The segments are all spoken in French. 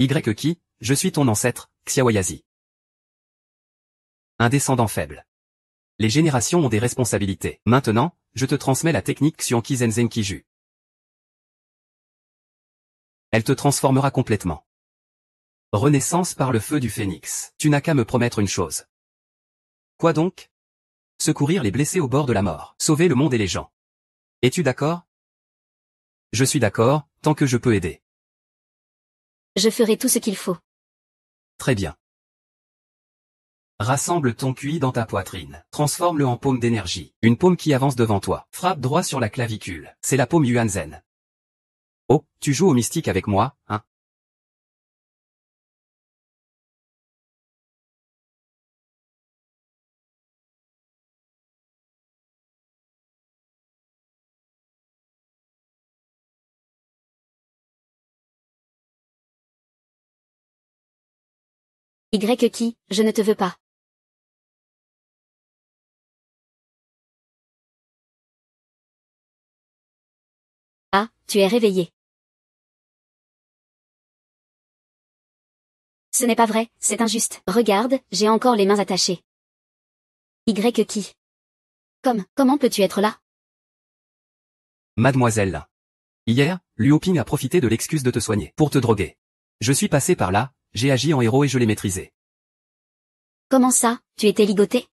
Y qui, je suis ton ancêtre, Xiaoyazi. Un descendant faible. Les générations ont des responsabilités. Maintenant, je te transmets la technique Xianqi Zenzen Kiju. Elle te transformera complètement. Renaissance par le feu du phénix. Tu n'as qu'à me promettre une chose. Quoi donc? Secourir les blessés au bord de la mort. Sauver le monde et les gens. Es-tu d'accord? Je suis d'accord, tant que je peux aider. Je ferai tout ce qu'il faut. Très bien. Rassemble ton QI dans ta poitrine. Transforme-le en paume d'énergie. Une paume qui avance devant toi. Frappe droit sur la clavicule. C'est la paume Yuan Zen. Oh, tu joues au mystique avec moi, hein? Y qui, je ne te veux pas. Ah, tu es réveillé. Ce n'est pas vrai, c'est injuste. Regarde, j'ai encore les mains attachées. Y qui. Comment peux-tu être là? Mademoiselle. Hier, Luo Ping a profité de l'excuse de te soigner, pour te droguer. Je suis passé par là, j'ai agi en héros et je l'ai maîtrisé. Comment ça, tu étais ligoté?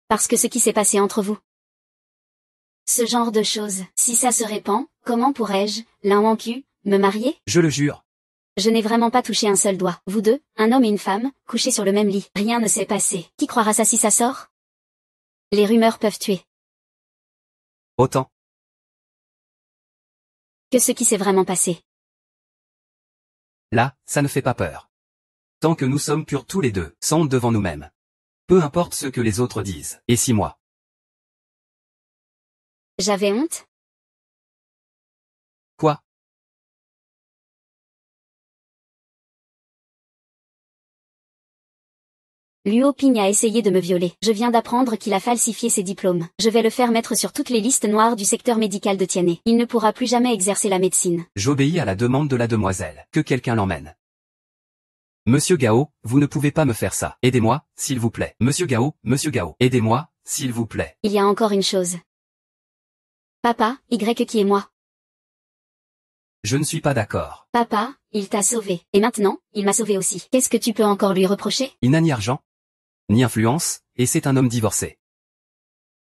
Parce que ce qui s'est passé entre vous. Ce genre de choses, si ça se répand, comment pourrais-je, l'un en cul, me marier? Je le jure. Je n'ai vraiment pas touché un seul doigt. Vous deux, un homme et une femme, couchés sur le même lit. Rien ne s'est passé. Qui croira ça si ça sort? Les rumeurs peuvent tuer. Autant. Que ce qui s'est vraiment passé. Là, ça ne fait pas peur. Tant que nous sommes purs tous les deux, sans honte devant nous-mêmes. Peu importe ce que les autres disent. Et si moi? J'avais honte? Quoi? Luo Ping a essayé de me violer. Je viens d'apprendre qu'il a falsifié ses diplômes. Je vais le faire mettre sur toutes les listes noires du secteur médical de Tianhe. Il ne pourra plus jamais exercer la médecine. J'obéis à la demande de la demoiselle. Que quelqu'un l'emmène. Monsieur Gao, vous ne pouvez pas me faire ça. Aidez-moi, s'il vous plaît. Monsieur Gao, aidez-moi, s'il vous plaît. Il y a encore une chose. Papa, Y qui est moi. Je ne suis pas d'accord. Papa, il t'a sauvé. Et maintenant, il m'a sauvé aussi. Qu'est-ce que tu peux encore lui reprocher? Il n'a ni argent, ni influence, et c'est un homme divorcé.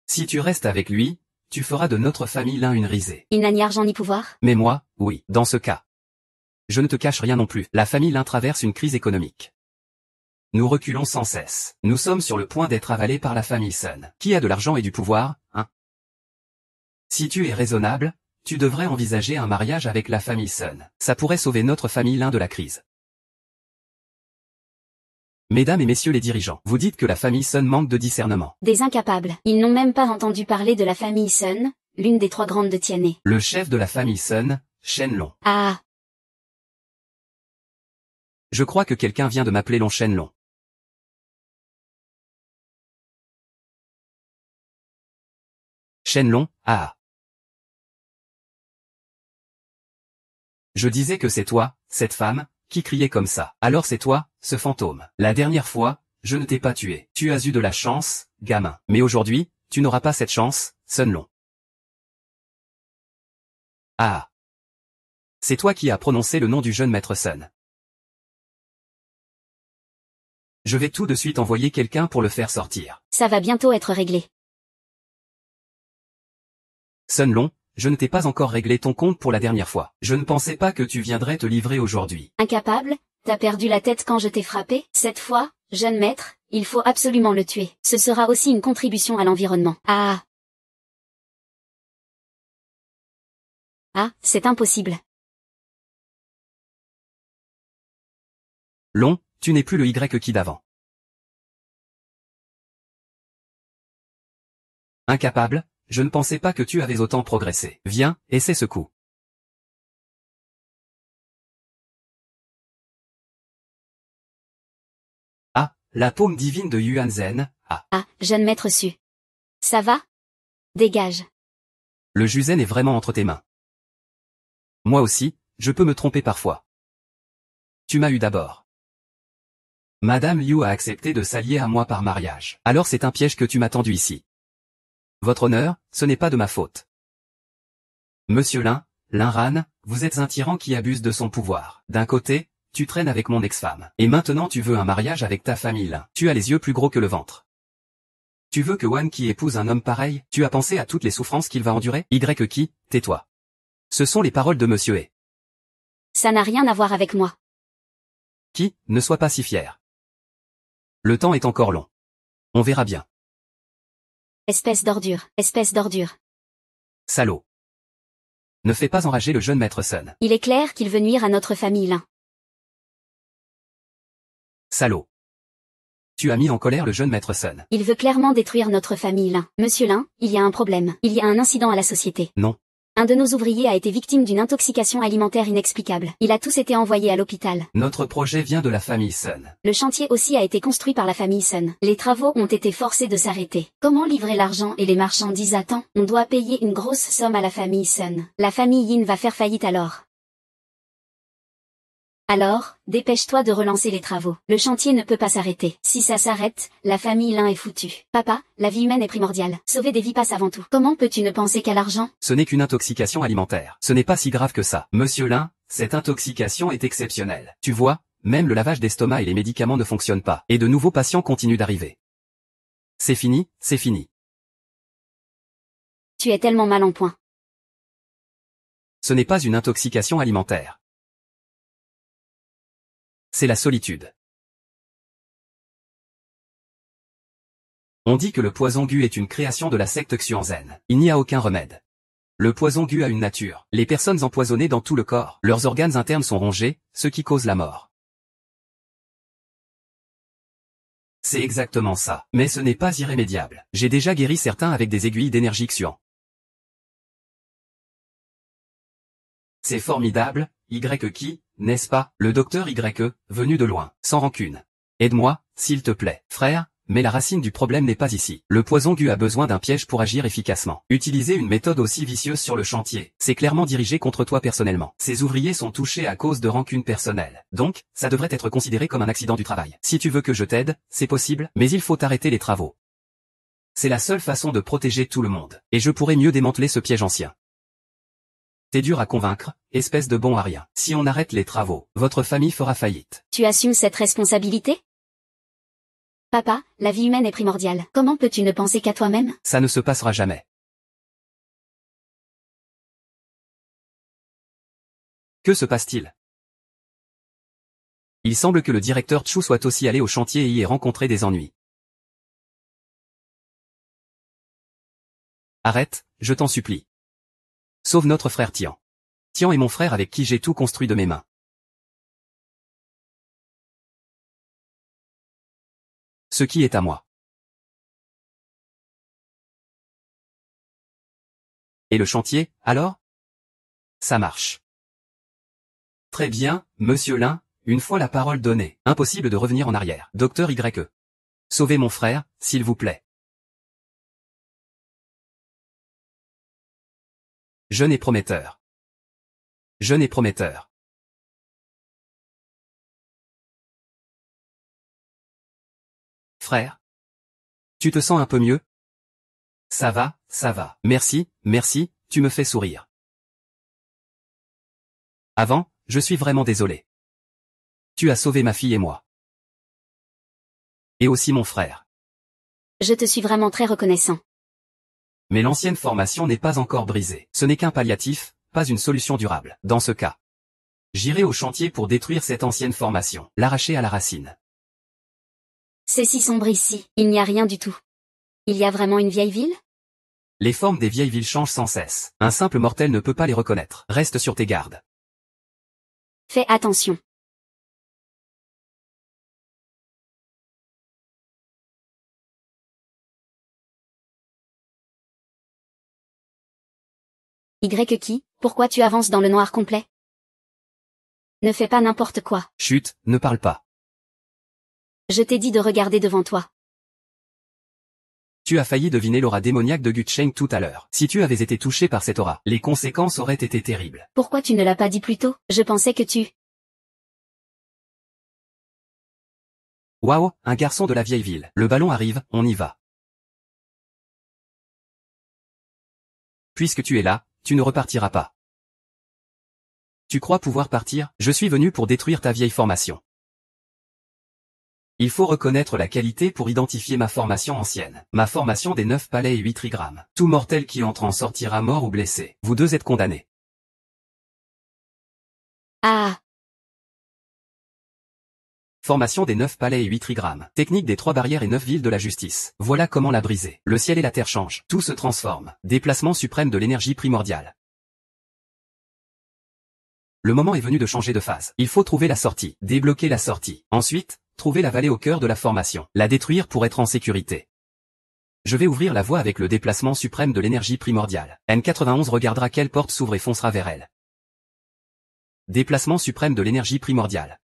Si tu restes avec lui, tu feras de notre famille l'un une risée. Il n'a ni argent ni pouvoir? Mais moi, oui, dans ce cas. Je ne te cache rien non plus. La famille Lin traverse une crise économique. Nous reculons sans cesse. Nous sommes sur le point d'être avalés par la famille Sun. Qui a de l'argent et du pouvoir, hein? Si tu es raisonnable, tu devrais envisager un mariage avec la famille Sun. Ça pourrait sauver notre famille Lin de la crise. Mesdames et messieurs les dirigeants, vous dites que la famille Sun manque de discernement. Des incapables. Ils n'ont même pas entendu parler de la famille Sun, l'une des 3 grandes de Tianhe. Le chef de la famille Sun, Shenlong. Ah. Je crois que quelqu'un vient de m'appeler Long Shenlong. Shenlong, ah. Je disais que c'est toi, cette femme, qui criait comme ça. Alors c'est toi, ce fantôme. La dernière fois, je ne t'ai pas tué. Tu as eu de la chance, gamin. Mais aujourd'hui, tu n'auras pas cette chance, Sunlong. Ah. C'est toi qui as prononcé le nom du jeune maître Sun. Je vais tout de suite envoyer quelqu'un pour le faire sortir. Ça va bientôt être réglé. Sunlong, je ne t'ai pas encore réglé ton compte pour la dernière fois. Je ne pensais pas que tu viendrais te livrer aujourd'hui. Incapable? T'as perdu la tête quand je t'ai frappé? Cette fois, jeune maître, il faut absolument le tuer. Ce sera aussi une contribution à l'environnement. Ah. Ah, c'est impossible. Long, tu n'es plus le Y qui d'avant. Incapable, je ne pensais pas que tu avais autant progressé. Viens, essaie ce coup. Ah, la paume divine de Yuan Zen, ah. Ah, jeune maître Su. Ça va? Dégage. Le Juzen est vraiment entre tes mains. Moi aussi, je peux me tromper parfois. Tu m'as eu d'abord. Madame Liu a accepté de s'allier à moi par mariage. Alors c'est un piège que tu m'as tendu ici. Votre honneur, ce n'est pas de ma faute. Monsieur Lin Ran, vous êtes un tyran qui abuse de son pouvoir. D'un côté, tu traînes avec mon ex-femme. Et maintenant tu veux un mariage avec ta famille Lin. Tu as les yeux plus gros que le ventre. Tu veux que Wan Qi épouse un homme pareil? Tu as pensé à toutes les souffrances qu'il va endurer? Qi, tais-toi. Ce sont les paroles de Monsieur He. Ça n'a rien à voir avec moi. Qi, ne sois pas si fier. Le temps est encore long. On verra bien. Espèce d'ordure, espèce d'ordure. Salaud. Ne fais pas enrager le jeune maître Sun. Il est clair qu'il veut nuire à notre famille Lin. Salaud. Tu as mis en colère le jeune maître Sun. Il veut clairement détruire notre famille Lin. Monsieur Lin, il y a un problème. Il y a un incident à la société. Non. Un de nos ouvriers a été victime d'une intoxication alimentaire inexplicable. Il a tous été envoyés à l'hôpital. Notre projet vient de la famille Sun. Le chantier aussi a été construit par la famille Sun. Les travaux ont été forcés de s'arrêter. Comment livrer l'argent et les marchandises à temps? On doit payer une grosse somme à la famille Sun. La famille Yin va faire faillite alors. Alors, dépêche-toi de relancer les travaux. Le chantier ne peut pas s'arrêter. Si ça s'arrête, la famille Lin est foutue. Papa, la vie humaine est primordiale. Sauver des vies passe avant tout. Comment peux-tu ne penser qu'à l'argent? Ce n'est qu'une intoxication alimentaire. Ce n'est pas si grave que ça. Monsieur Lin, cette intoxication est exceptionnelle. Tu vois, même le lavage d'estomac et les médicaments ne fonctionnent pas. Et de nouveaux patients continuent d'arriver. C'est fini, c'est fini. Tu es tellement mal en point. Ce n'est pas une intoxication alimentaire. C'est la solitude. On dit que le poison gu est une création de la secte Xuanzhen. Il n'y a aucun remède. Le poison gu a une nature. Les personnes empoisonnées dans tout le corps, leurs organes internes sont rongés, ce qui cause la mort. C'est exactement ça. Mais ce n'est pas irrémédiable. J'ai déjà guéri certains avec des aiguilles d'énergie Xuan. C'est formidable, Qi, n'est-ce pas, le docteur venu de loin, sans rancune. Aide-moi, s'il te plaît, frère, mais la racine du problème n'est pas ici. Le poison gu a besoin d'un piège pour agir efficacement. Utiliser une méthode aussi vicieuse sur le chantier, c'est clairement dirigé contre toi personnellement. Ces ouvriers sont touchés à cause de rancune personnelle. Donc, ça devrait être considéré comme un accident du travail. Si tu veux que je t'aide, c'est possible, mais il faut arrêter les travaux. C'est la seule façon de protéger tout le monde. Et je pourrais mieux démanteler ce piège ancien. T'es dur à convaincre, espèce de bon à rien. Si on arrête les travaux, votre famille fera faillite. Tu assumes cette responsabilité? Papa, la vie humaine est primordiale. Comment peux-tu ne penser qu'à toi-même? Ça ne se passera jamais. Que se passe-t-il? Il semble que le directeur Chu soit aussi allé au chantier et y ait rencontré des ennuis. Arrête, je t'en supplie. Sauve notre frère Tian. Tian est mon frère avec qui j'ai tout construit de mes mains. Ce qui est à moi. Et le chantier, alors? Ça marche. Très bien, monsieur Lin, une fois la parole donnée, impossible de revenir en arrière. Docteur Sauvez mon frère, s'il vous plaît. Jeune et prometteur. Jeune et prometteur. Frère? Tu te sens un peu mieux? Ça va, ça va. Merci, merci, tu me fais sourire. Avant, je suis vraiment désolé. Tu as sauvé ma fille et moi. Et aussi mon frère. Je te suis vraiment très reconnaissant. Mais l'ancienne formation n'est pas encore brisée. Ce n'est qu'un palliatif, pas une solution durable. Dans ce cas, j'irai au chantier pour détruire cette ancienne formation, l'arracher à la racine. C'est si sombre ici, il n'y a rien du tout. Il y a vraiment une vieille ville? Les formes des vieilles villes changent sans cesse. Un simple mortel ne peut pas les reconnaître. Reste sur tes gardes. Fais attention. Qi, pourquoi tu avances dans le noir complet? Ne fais pas n'importe quoi. Chut, ne parle pas. Je t'ai dit de regarder devant toi. Tu as failli deviner l'aura démoniaque de Gucheng tout à l'heure. Si tu avais été touché par cette aura, les conséquences auraient été terribles. Pourquoi tu ne l'as pas dit plus tôt? Je pensais que tu... Waouh, un garçon de la vieille ville. Le ballon arrive, on y va. Puisque tu es là, tu ne repartiras pas. Tu crois pouvoir partir? Je suis venu pour détruire ta vieille formation. Il faut reconnaître la qualité pour identifier ma formation ancienne. Ma formation des 9 palais et 8 trigrammes. Tout mortel qui entre en sortira mort ou blessé. Vous deux êtes condamnés. Ah. Formation des 9 palais et 8 trigrammes. Technique des 3 barrières et 9 villes de la justice. Voilà comment la briser. Le ciel et la terre changent. Tout se transforme. Déplacement suprême de l'énergie primordiale. Le moment est venu de changer de phase. Il faut trouver la sortie. Débloquer la sortie. Ensuite, trouver la vallée au cœur de la formation. La détruire pour être en sécurité. Je vais ouvrir la voie avec le déplacement suprême de l'énergie primordiale. N91 regardera quelle porte s'ouvre et foncera vers elle. Déplacement suprême de l'énergie primordiale.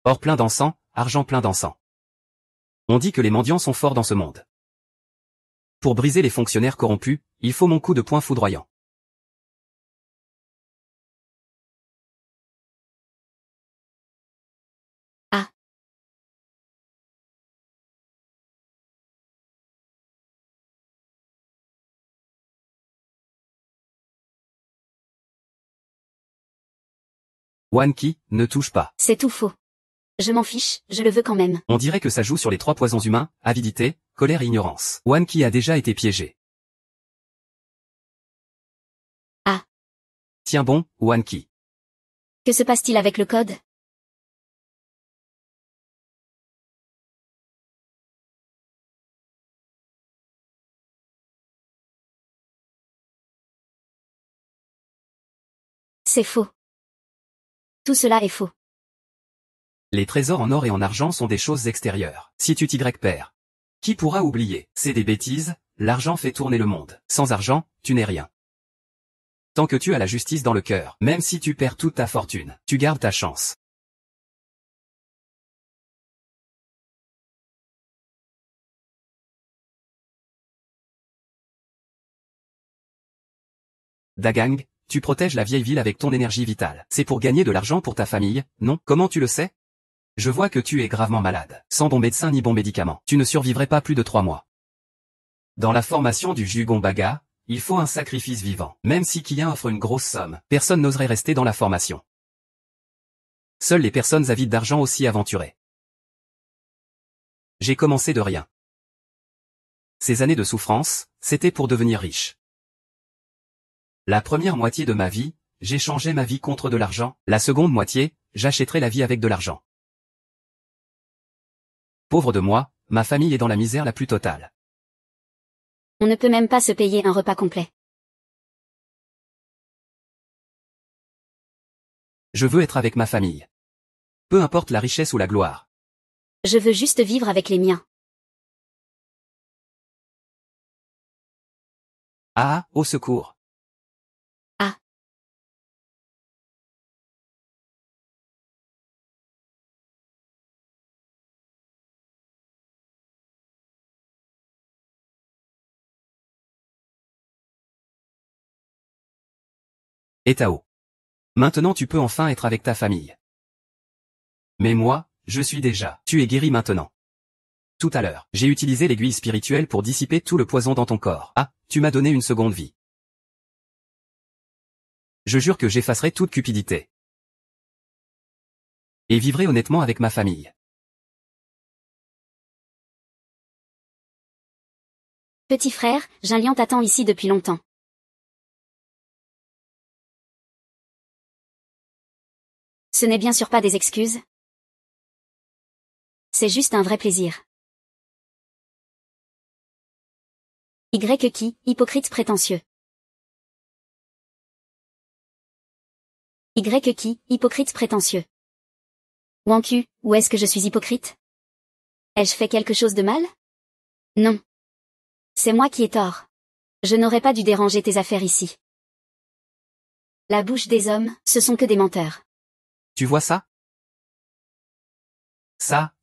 Or plein d'encens, argent plein d'encens. On dit que les mendiants sont forts dans ce monde. Pour briser les fonctionnaires corrompus, il faut mon coup de poing foudroyant. Ah. Wanki, ne touche pas. C'est tout faux. Je m'en fiche, je le veux quand même. On dirait que ça joue sur les 3 poisons humains, avidité, colère et ignorance. Wanki a déjà été piégé. Ah. Tiens bon, Wanki. Que se passe-t-il avec le code? C'est faux. Tout cela est faux. Les trésors en or et en argent sont des choses extérieures. Si tu t'y perds. Qui pourra oublier? C'est des bêtises, l'argent fait tourner le monde. Sans argent, tu n'es rien. Tant que tu as la justice dans le cœur, même si tu perds toute ta fortune, tu gardes ta chance. Dagang, tu protèges la vieille ville avec ton énergie vitale. C'est pour gagner de l'argent pour ta famille, non? Comment tu le sais? Je vois que tu es gravement malade. Sans bon médecin ni bon médicament, tu ne survivrais pas plus de 3 mois. Dans la formation du Jugombaga, il faut un sacrifice vivant. Même si Kian offre une grosse somme, personne n'oserait rester dans la formation. Seules les personnes avides d'argent aussi aventurées. J'ai commencé de rien. Ces années de souffrance, c'était pour devenir riche. La première moitié de ma vie, j'échangeais ma vie contre de l'argent. La seconde moitié, j'achèterais la vie avec de l'argent. Pauvre de moi, ma famille est dans la misère la plus totale. On ne peut même pas se payer un repas complet. Je veux être avec ma famille. Peu importe la richesse ou la gloire. Je veux juste vivre avec les miens. Ah, au secours. Ah. Et Tao. Maintenant tu peux enfin être avec ta famille. Mais moi, je suis déjà. Tu es guéri maintenant. Tout à l'heure, j'ai utilisé l'aiguille spirituelle pour dissiper tout le poison dans ton corps. Ah, tu m'as donné une seconde vie. Je jure que j'effacerai toute cupidité. Et vivrai honnêtement avec ma famille. Petit frère, Jinlian t'attend ici depuis longtemps. Ce n'est bien sûr pas des excuses. C'est juste un vrai plaisir. Qui, hypocrite prétentieux. Qui, hypocrite prétentieux. Wanku, où est-ce que je suis hypocrite? Ai-je fait quelque chose de mal? Non. C'est moi qui ai tort. Je n'aurais pas dû déranger tes affaires ici. La bouche des hommes, ce sont que des menteurs. Tu vois ça? Ça,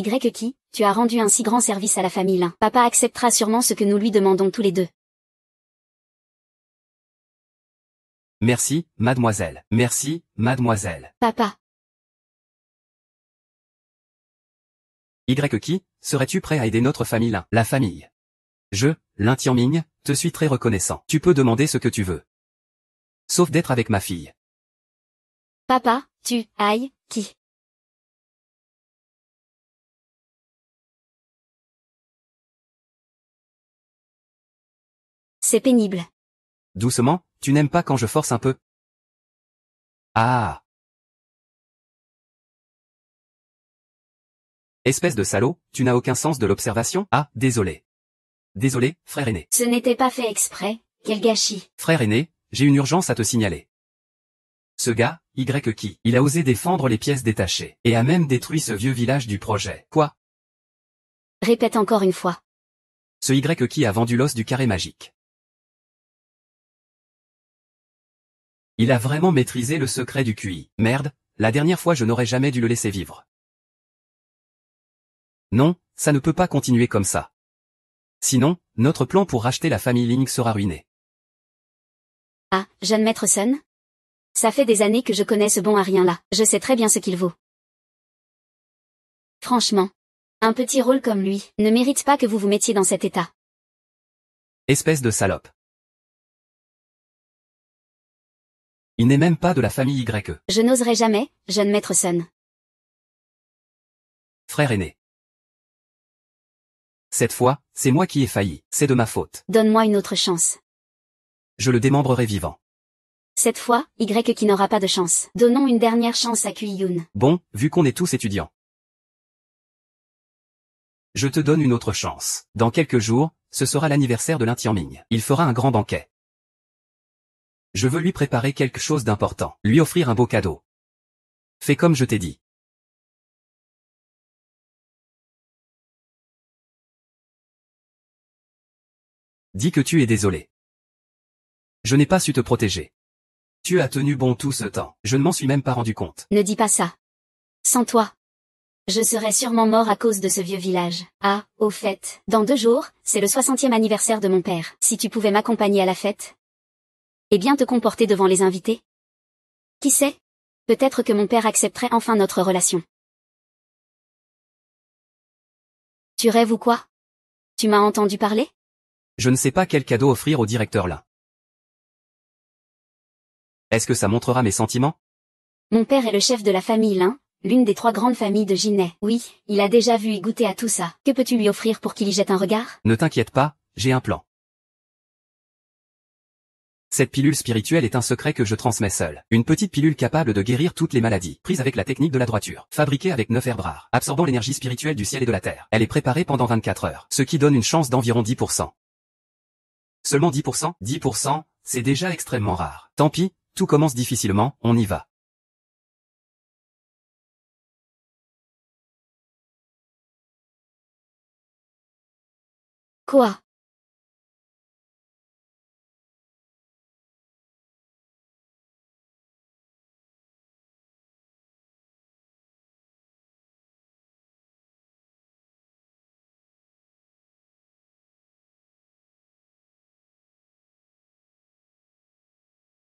Y qui, tu as rendu un si grand service à la famille Lin. Papa acceptera sûrement ce que nous lui demandons tous les deux. Merci, mademoiselle. Merci, mademoiselle. Papa. Y qui, serais-tu prêt à aider notre famille Lin, la famille? Je, Lin Tianming, te suis très reconnaissant. Tu peux demander ce que tu veux. Sauf d'être avec ma fille. Papa, tu, aïe, qui. C'est pénible. Doucement, tu n'aimes pas quand je force un peu? Ah! Espèce de salaud, tu n'as aucun sens de l'observation? Ah, désolé. Désolé, frère aîné. Ce n'était pas fait exprès, quel gâchis. Frère aîné, j'ai une urgence à te signaler. Ce gars, Y qui, il a osé défendre les pièces détachées, et a même détruit ce vieux village du projet. Quoi? Répète encore une fois. Ce Y qui a vendu l'os du carré magique. Il a vraiment maîtrisé le secret du QI. Merde, la dernière fois je n'aurais jamais dû le laisser vivre. Non, ça ne peut pas continuer comme ça. Sinon, notre plan pour racheter la famille Ling sera ruiné. Ah, jeune maître Sun? Ça fait des années que je connais ce bon à rien là, je sais très bien ce qu'il vaut. Franchement, un petit rôle comme lui ne mérite pas que vous vous mettiez dans cet état. Espèce de salope. Il n'est même pas de la famille Y. Je n'oserais jamais, jeune maître Sun. Frère aîné. Cette fois, c'est moi qui ai failli, c'est de ma faute. Donne-moi une autre chance. Je le démembrerai vivant. Cette fois, Y qui n'aura pas de chance. Donnons une dernière chance à Kui-Yoon. Bon, vu qu'on est tous étudiants. Je te donne une autre chance. Dans quelques jours, ce sera l'anniversaire de Lin Tianming. Il fera un grand banquet. Je veux lui préparer quelque chose d'important. Lui offrir un beau cadeau. Fais comme je t'ai dit. Dis que tu es désolé. Je n'ai pas su te protéger. Tu as tenu bon tout ce temps. Je ne m'en suis même pas rendu compte. Ne dis pas ça. Sans toi, je serais sûrement mort à cause de ce vieux village. Ah, au fait, dans 2 jours, c'est le 60e anniversaire de mon père. Si tu pouvais m'accompagner à la fête et bien te comporter devant les invités. Qui sait? Peut-être que mon père accepterait enfin notre relation. Tu rêves ou quoi? Tu m'as entendu parler? Je ne sais pas quel cadeau offrir au directeur Lin. Est-ce que ça montrera mes sentiments? Mon père est le chef de la famille Lin, l'une des 3 grandes familles de Jinai. Oui, il a déjà vu y goûter à tout ça. Que peux-tu lui offrir pour qu'il y jette un regard? Ne t'inquiète pas, j'ai un plan. Cette pilule spirituelle est un secret que je transmets seul. Une petite pilule capable de guérir toutes les maladies, prise avec la technique de la droiture, fabriquée avec 9 herbes rares, absorbant l'énergie spirituelle du ciel et de la terre. Elle est préparée pendant 24 heures, ce qui donne une chance d'environ 10%. Seulement 10%? 10%, c'est déjà extrêmement rare. Tant pis, tout commence difficilement, on y va. Quoi?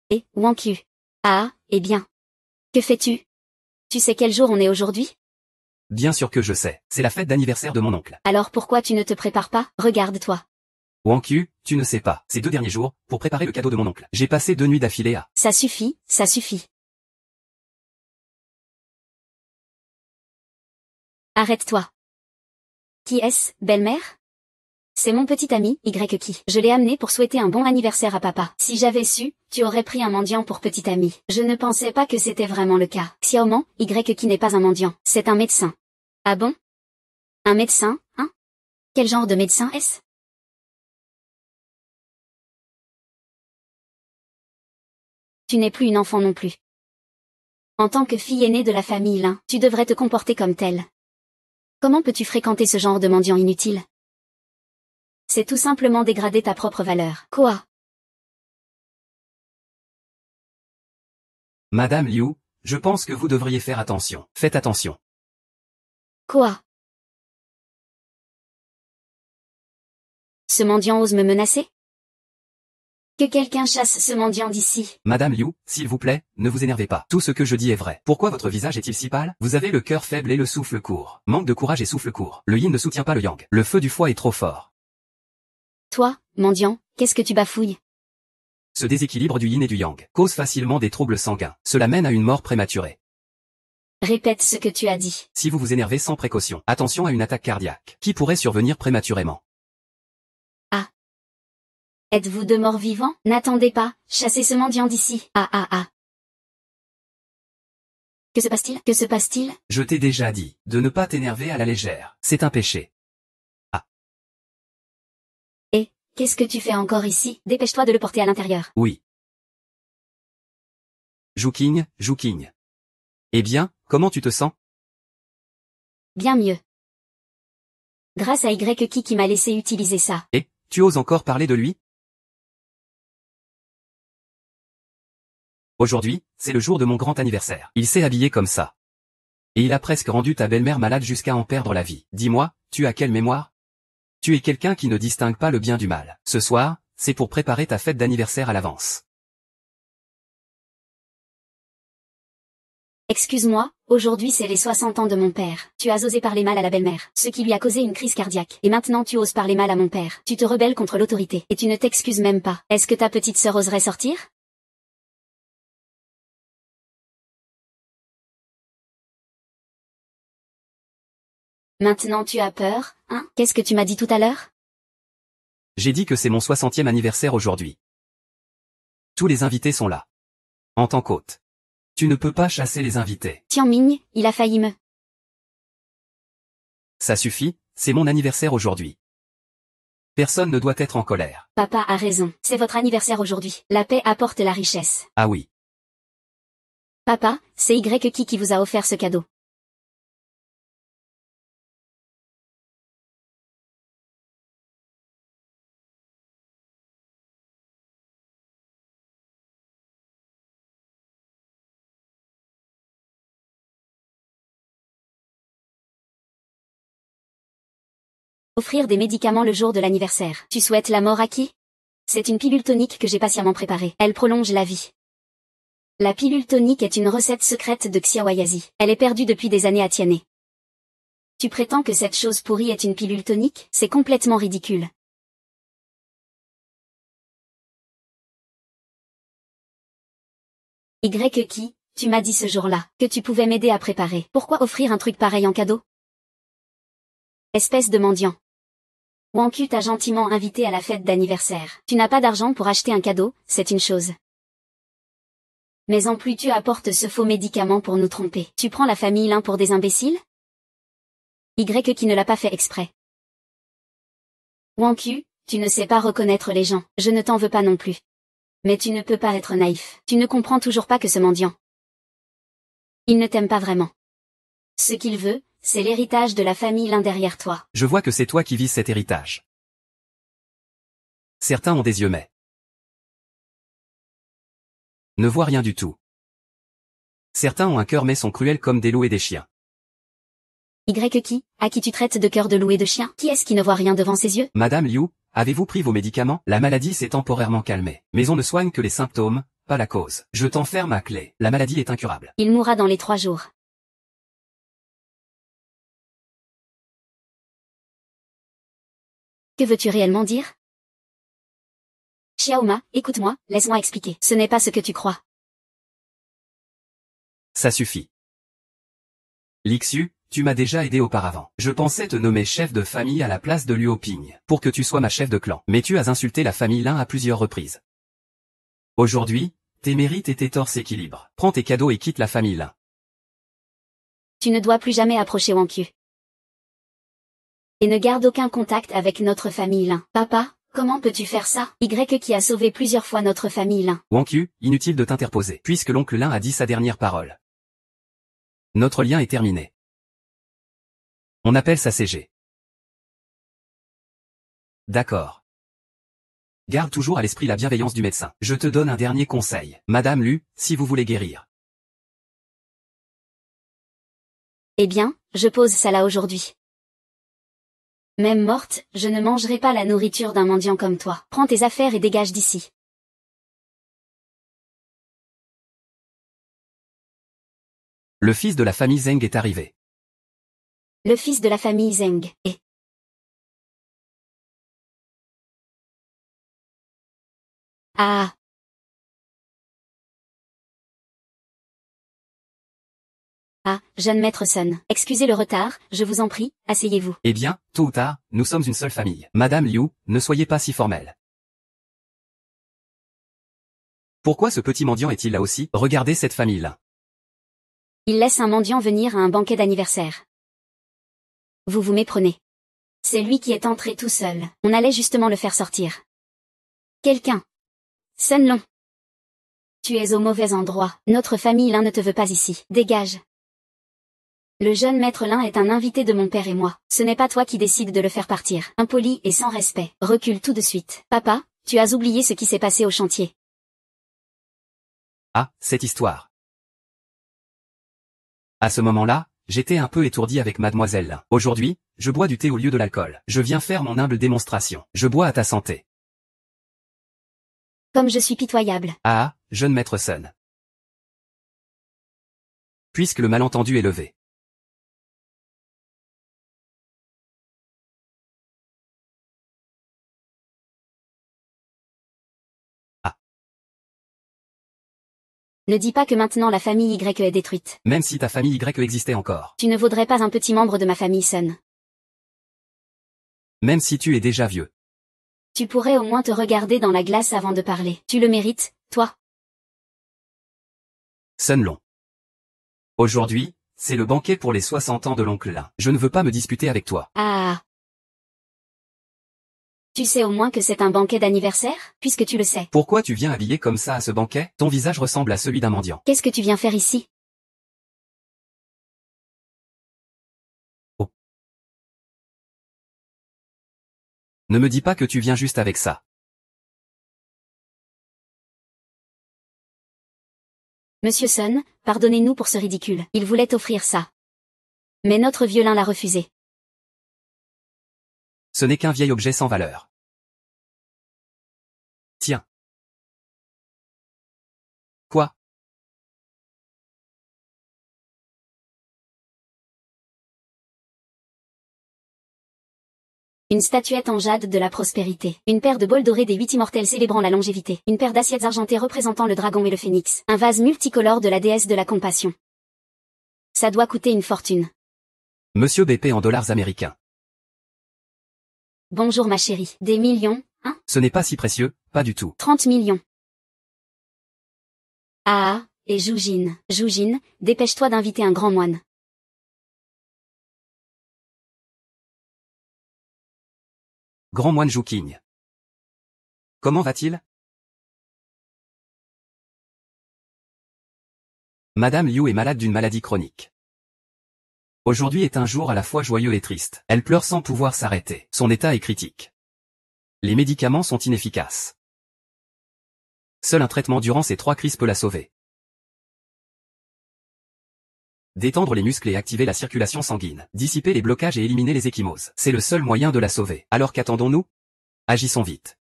Et, Wanku. Ah, eh bien. Que fais-tu? Tu sais quel jour on est aujourd'hui? Bien sûr que je sais, c'est la fête d'anniversaire de mon oncle. Alors pourquoi tu ne te prépares pas? Regarde-toi. Wanku, tu ne sais pas, ces 2 derniers jours, pour préparer le cadeau de mon oncle, j'ai passé 2 nuits d'affilée à... Ça suffit, ça suffit. Arrête-toi. Qui est-ce, belle-mère? C'est mon petit ami, Y qui. Je l'ai amené pour souhaiter un bon anniversaire à papa. Si j'avais su, tu aurais pris un mendiant pour petit ami. Je ne pensais pas que c'était vraiment le cas. Xiaoman, Y qui n'est pas un mendiant, c'est un médecin. Ah bon? Un médecin, hein? Quel genre de médecin est-ce? Tu n'es plus une enfant non plus. En tant que fille aînée de la famille Lin, tu devrais te comporter comme telle. Comment peux-tu fréquenter ce genre de mendiant inutile? C'est tout simplement dégrader ta propre valeur. Quoi? Madame Liu, je pense que vous devriez faire attention. Faites attention. Quoi? Ce mendiant ose me menacer? Que quelqu'un chasse ce mendiant d'ici. Madame Liu, s'il vous plaît, ne vous énervez pas. Tout ce que je dis est vrai. Pourquoi votre visage est-il si pâle? Vous avez le cœur faible et le souffle court. Manque de courage et souffle court. Le yin ne soutient pas le yang. Le feu du foie est trop fort. Toi, mendiant, qu'est-ce que tu bafouilles? Ce déséquilibre du yin et du yang cause facilement des troubles sanguins. Cela mène à une mort prématurée. Répète ce que tu as dit. Si vous vous énervez sans précaution, attention à une attaque cardiaque, qui pourrait survenir prématurément. Êtes-vous deux morts vivants? N'attendez pas, chassez ce mendiant d'ici. Ah. Que se passe-t-il? Que se passe-t-il? Je t'ai déjà dit de ne pas t'énerver à la légère. C'est un péché. Qu'est-ce que tu fais encore ici? Dépêche-toi de le porter à l'intérieur. Oui. Jouking. Eh bien, comment tu te sens? Bien mieux. Grâce à Y qui m'a laissé utiliser ça. Et, tu oses encore parler de lui? Aujourd'hui, c'est le jour de mon grand anniversaire. Il s'est habillé comme ça. Et il a presque rendu ta belle-mère malade jusqu'à en perdre la vie. Dis-moi, tu as quelle mémoire? Tu es quelqu'un qui ne distingue pas le bien du mal. Ce soir, c'est pour préparer ta fête d'anniversaire à l'avance. Excuse-moi, aujourd'hui c'est les 60 ans de mon père. Tu as osé parler mal à la belle-mère, ce qui lui a causé une crise cardiaque. Et maintenant tu oses parler mal à mon père. Tu te rebelles contre l'autorité. Et tu ne t'excuses même pas. Est-ce que ta petite sœur oserait sortir? Maintenant tu as peur, hein? Qu'est-ce que tu m'as dit tout à l'heure? J'ai dit que c'est mon 60e anniversaire aujourd'hui. Tous les invités sont là. En tant qu'hôte. Tu ne peux pas chasser les invités. Tianming, il a failli me... Ça suffit, c'est mon anniversaire aujourd'hui. Personne ne doit être en colère. Papa a raison, c'est votre anniversaire aujourd'hui. La paix apporte la richesse. Ah oui. Papa, c'est Y qui vous a offert ce cadeau. Offrir des médicaments le jour de l'anniversaire. Tu souhaites la mort à qui? C'est une pilule tonique que j'ai patiemment préparée. Elle prolonge la vie. La pilule tonique est une recette secrète de Xiaoyazi. Elle est perdue depuis des années à Tiané. Tu prétends que cette chose pourrie est une pilule tonique? C'est complètement ridicule. Qui, tu m'as dit ce jour-là, que tu pouvais m'aider à préparer. Pourquoi offrir un truc pareil en cadeau? Espèce de mendiant. Wanku t'a gentiment invité à la fête d'anniversaire. Tu n'as pas d'argent pour acheter un cadeau, c'est une chose. Mais en plus tu apportes ce faux médicament pour nous tromper. Tu prends la famille Lin pour des imbéciles? Qui ne l'a pas fait exprès. Wanku, tu ne sais pas reconnaître les gens. Je ne t'en veux pas non plus. Mais tu ne peux pas être naïf. Tu ne comprends toujours pas que ce mendiant. Il ne t'aime pas vraiment. Ce qu'il veut, c'est l'héritage de la famille Lin derrière toi. Je vois que c'est toi qui vises cet héritage. Certains ont des yeux mais ne voient rien du tout. Certains ont un cœur mais sont cruels comme des loups et des chiens. À qui tu traites de cœur de loup et de chien? Qui est-ce qui ne voit rien devant ses yeux? Madame Liu, avez-vous pris vos médicaments? La maladie s'est temporairement calmée. Mais on ne soigne que les symptômes, pas la cause. Je t'enferme à clé. La maladie est incurable. Il mourra dans les 3 jours. Que veux-tu réellement dire? Xiaoma, écoute-moi, laisse-moi expliquer. Ce n'est pas ce que tu crois. Ça suffit. Lixu, tu m'as déjà aidé auparavant. Je pensais te nommer chef de famille à la place de Luo Ping, pour que tu sois ma chef de clan. Mais tu as insulté la famille Lin à plusieurs reprises. Aujourd'hui, tes mérites et tes torts s'équilibrent. Prends tes cadeaux et quitte la famille Lin. Tu ne dois plus jamais approcher Wanku. Et ne garde aucun contact avec notre famille Lin. Papa, comment peux-tu faire ça? Qui a sauvé plusieurs fois notre famille Lin. Wanku, inutile de t'interposer, puisque l'oncle Lin a dit sa dernière parole. Notre lien est terminé. On appelle ça CG. D'accord. Garde toujours à l'esprit la bienveillance du médecin. Je te donne un dernier conseil. Madame Lu, si vous voulez guérir. Eh bien, je pose ça là aujourd'hui. Même morte, je ne mangerai pas la nourriture d'un mendiant comme toi. Prends tes affaires et dégage d'ici. Le fils de la famille Zeng est arrivé. Le fils de la famille Zeng est... Ah. Ah, jeune maître Sun. Excusez le retard, je vous en prie, asseyez-vous. Eh bien, tôt ou tard, nous sommes une seule famille. Madame Liu, ne soyez pas si formelle. Pourquoi ce petit mendiant est-il là aussi? Regardez cette famille-là. Il laisse un mendiant venir à un banquet d'anniversaire. Vous vous méprenez. C'est lui qui est entré tout seul. On allait justement le faire sortir. Quelqu'un. Sun Long. Tu es au mauvais endroit. Notre famille Lin ne te veut pas ici. Dégage. Le jeune maître Lin est un invité de mon père et moi. Ce n'est pas toi qui décides de le faire partir. Impoli et sans respect. Recule tout de suite. Papa, tu as oublié ce qui s'est passé au chantier. Ah, cette histoire. À ce moment-là, j'étais un peu étourdi avec mademoiselle Lin. Aujourd'hui, je bois du thé au lieu de l'alcool. Je viens faire mon humble démonstration. Je bois à ta santé. Comme je suis pitoyable. Ah, jeune maître Sun. Puisque le malentendu est levé. Ah. Ne dis pas que maintenant la famille Y est détruite. Même si ta famille Y existait encore. Tu ne vaudrais pas un petit membre de ma famille Sun. Même si tu es déjà vieux. Tu pourrais au moins te regarder dans la glace avant de parler. Tu le mérites, toi. Sun Long. Aujourd'hui, c'est le banquet pour les 60 ans de l'oncle Lin. Je ne veux pas me disputer avec toi. Ah. Tu sais au moins que c'est un banquet d'anniversaire, puisque tu le sais. Pourquoi tu viens habillé comme ça à ce banquet? Ton visage ressemble à celui d'un mendiant. Qu'est-ce que tu viens faire ici? Oh. Ne me dis pas que tu viens juste avec ça. Monsieur Sun, pardonnez-nous pour ce ridicule. Il voulait offrir ça. Mais notre violin l'a refusé. Ce n'est qu'un vieil objet sans valeur. Tiens. Quoi? Une statuette en jade de la prospérité. Une paire de bols dorés des 8 immortels célébrant la longévité. Une paire d'assiettes argentées représentant le dragon et le phénix. Un vase multicolore de la déesse de la compassion. Ça doit coûter une fortune. Monsieur BP en dollars américains. Bonjour ma chérie. Des millions, hein? Ce n'est pas si précieux, pas du tout. 30 millions. Ah, et Joujin. Joujin, dépêche-toi d'inviter un grand moine. Grand moine Jouking. Comment va-t-il? Madame Liu est malade d'une maladie chronique. Aujourd'hui est un jour à la fois joyeux et triste. Elle pleure sans pouvoir s'arrêter. Son état est critique. Les médicaments sont inefficaces. Seul un traitement durant ces 3 crises peut la sauver. Détendre les muscles et activer la circulation sanguine. Dissiper les blocages et éliminer les ecchymoses. C'est le seul moyen de la sauver. Alors qu'attendons-nous? Agissons vite.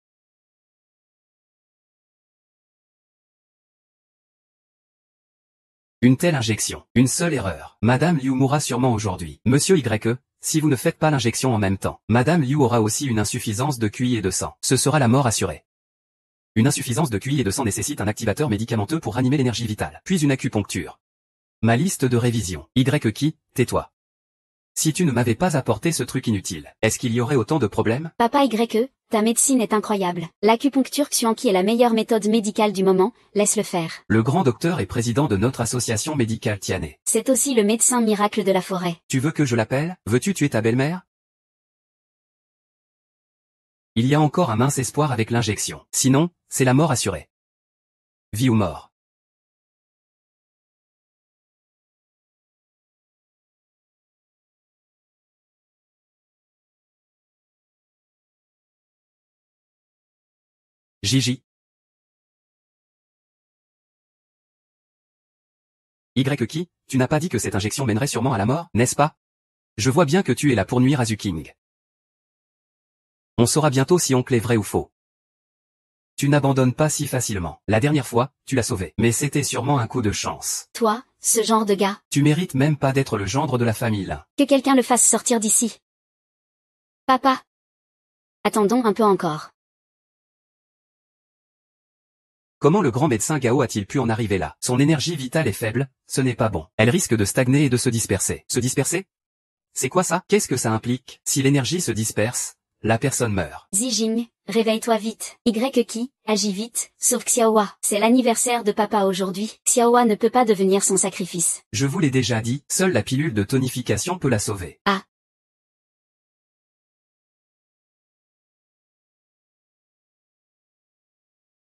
Une telle injection. Une seule erreur. Madame Liu mourra sûrement aujourd'hui. Monsieur Y, si vous ne faites pas l'injection en même temps, Madame Liu aura aussi une insuffisance de QI et de sang. Ce sera la mort assurée. Une insuffisance de QI et de sang nécessite un activateur médicamenteux pour ranimer l'énergie vitale. Puis une acupuncture. Ma liste de révision. Y qui, tais-toi. Si tu ne m'avais pas apporté ce truc inutile, est-ce qu'il y aurait autant de problèmes? Papa Y, ta médecine est incroyable. L'acupuncture Xuanqi est la meilleure méthode médicale du moment, laisse-le faire. Le grand docteur est président de notre association médicale Tiané. C'est aussi le médecin miracle de la forêt. Tu veux que je l'appelle? Veux-tu tuer ta belle-mère? Il y a encore un mince espoir avec l'injection. Sinon, c'est la mort assurée. Vie ou mort. Gigi. Y qui, tu n'as pas dit que cette injection mènerait sûrement à la mort, n'est-ce pas? Je vois bien que tu es là pour nuire à Zuking. On saura bientôt si oncle est vrai ou faux. Tu n'abandonnes pas si facilement. La dernière fois, tu l'as sauvé. Mais c'était sûrement un coup de chance. Toi, ce genre de gars. Tu mérites même pas d'être le gendre de la famille là. Que quelqu'un le fasse sortir d'ici. Papa. Attendons un peu encore. Comment le grand médecin Gao a-t-il pu en arriver là? Son énergie vitale est faible, ce n'est pas bon. Elle risque de stagner et de se disperser. Se disperser? C'est quoi ça? Qu'est-ce que ça implique? Si l'énergie se disperse, la personne meurt. Zijing, réveille-toi vite. Qui, agis vite, sauf Xiaohua. C'est l'anniversaire de papa aujourd'hui. Xiaohua ne peut pas devenir son sacrifice. Je vous l'ai déjà dit, seule la pilule de tonification peut la sauver. Ah.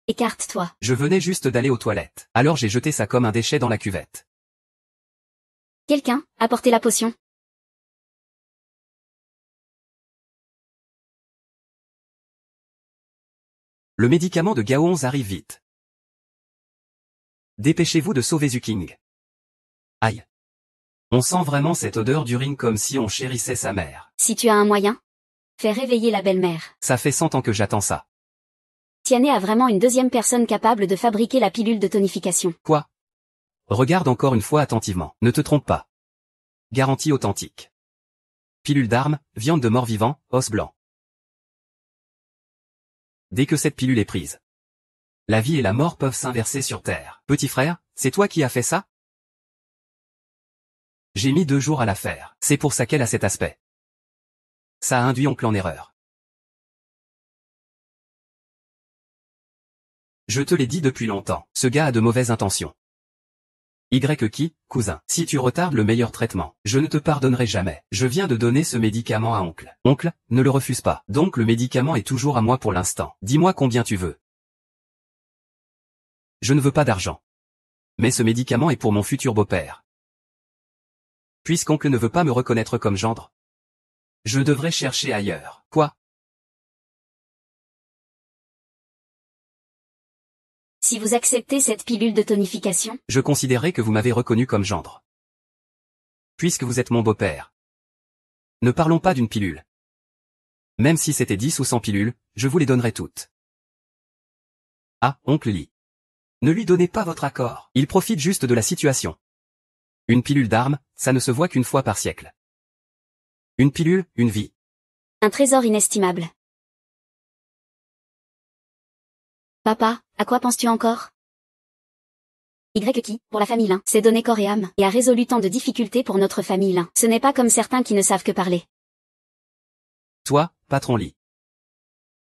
Écarte-toi. Je venais juste d'aller aux toilettes. Alors j'ai jeté ça comme un déchet dans la cuvette. Quelqu'un, apportez la potion. Le médicament de Gao 11 arrive vite. Dépêchez-vous de sauver Zuking. Aïe. On sent vraiment cette odeur d'urine comme si on chérissait sa mère. Si tu as un moyen, fais réveiller la belle-mère. Ça fait 100 ans que j'attends ça. Tiane a vraiment une deuxième personne capable de fabriquer la pilule de tonification. Quoi? Regarde encore une fois attentivement. Ne te trompe pas. Garantie authentique. Pilule d'armes, viande de mort-vivant, os blanc. Dès que cette pilule est prise, la vie et la mort peuvent s'inverser sur Terre. Petit frère, c'est toi qui as fait ça? J'ai mis 2 jours à la faire. C'est pour ça qu'elle a cet aspect. Ça a induit oncle en erreur. Je te l'ai dit depuis longtemps, ce gars a de mauvaises intentions. Cousin, si tu retardes le meilleur traitement, je ne te pardonnerai jamais. Je viens de donner ce médicament à oncle. Oncle, ne le refuse pas. Donc le médicament est toujours à moi pour l'instant. Dis-moi combien tu veux. Je ne veux pas d'argent. Mais ce médicament est pour mon futur beau-père. Puisqu'oncle ne veut pas me reconnaître comme gendre, je devrais chercher ailleurs. Quoi? Si vous acceptez cette pilule de tonification, Je considérais que vous m'avez reconnu comme gendre. Puisque vous êtes mon beau-père. Ne parlons pas d'une pilule. Même si c'était 10 ou 100 pilules, je vous les donnerais toutes. Ah, oncle Lee. Ne lui donnez pas votre accord. Il profite juste de la situation. Une pilule d'armes, ça ne se voit qu'une fois par siècle. Une pilule, une vie. un trésor inestimable. Papa, à quoi penses-tu encore? Qui, pour la famille Lin, s'est donné corps et âme, et a résolu tant de difficultés pour notre famille Lin. Ce n'est pas comme certains qui ne savent que parler. Toi, patron Lee.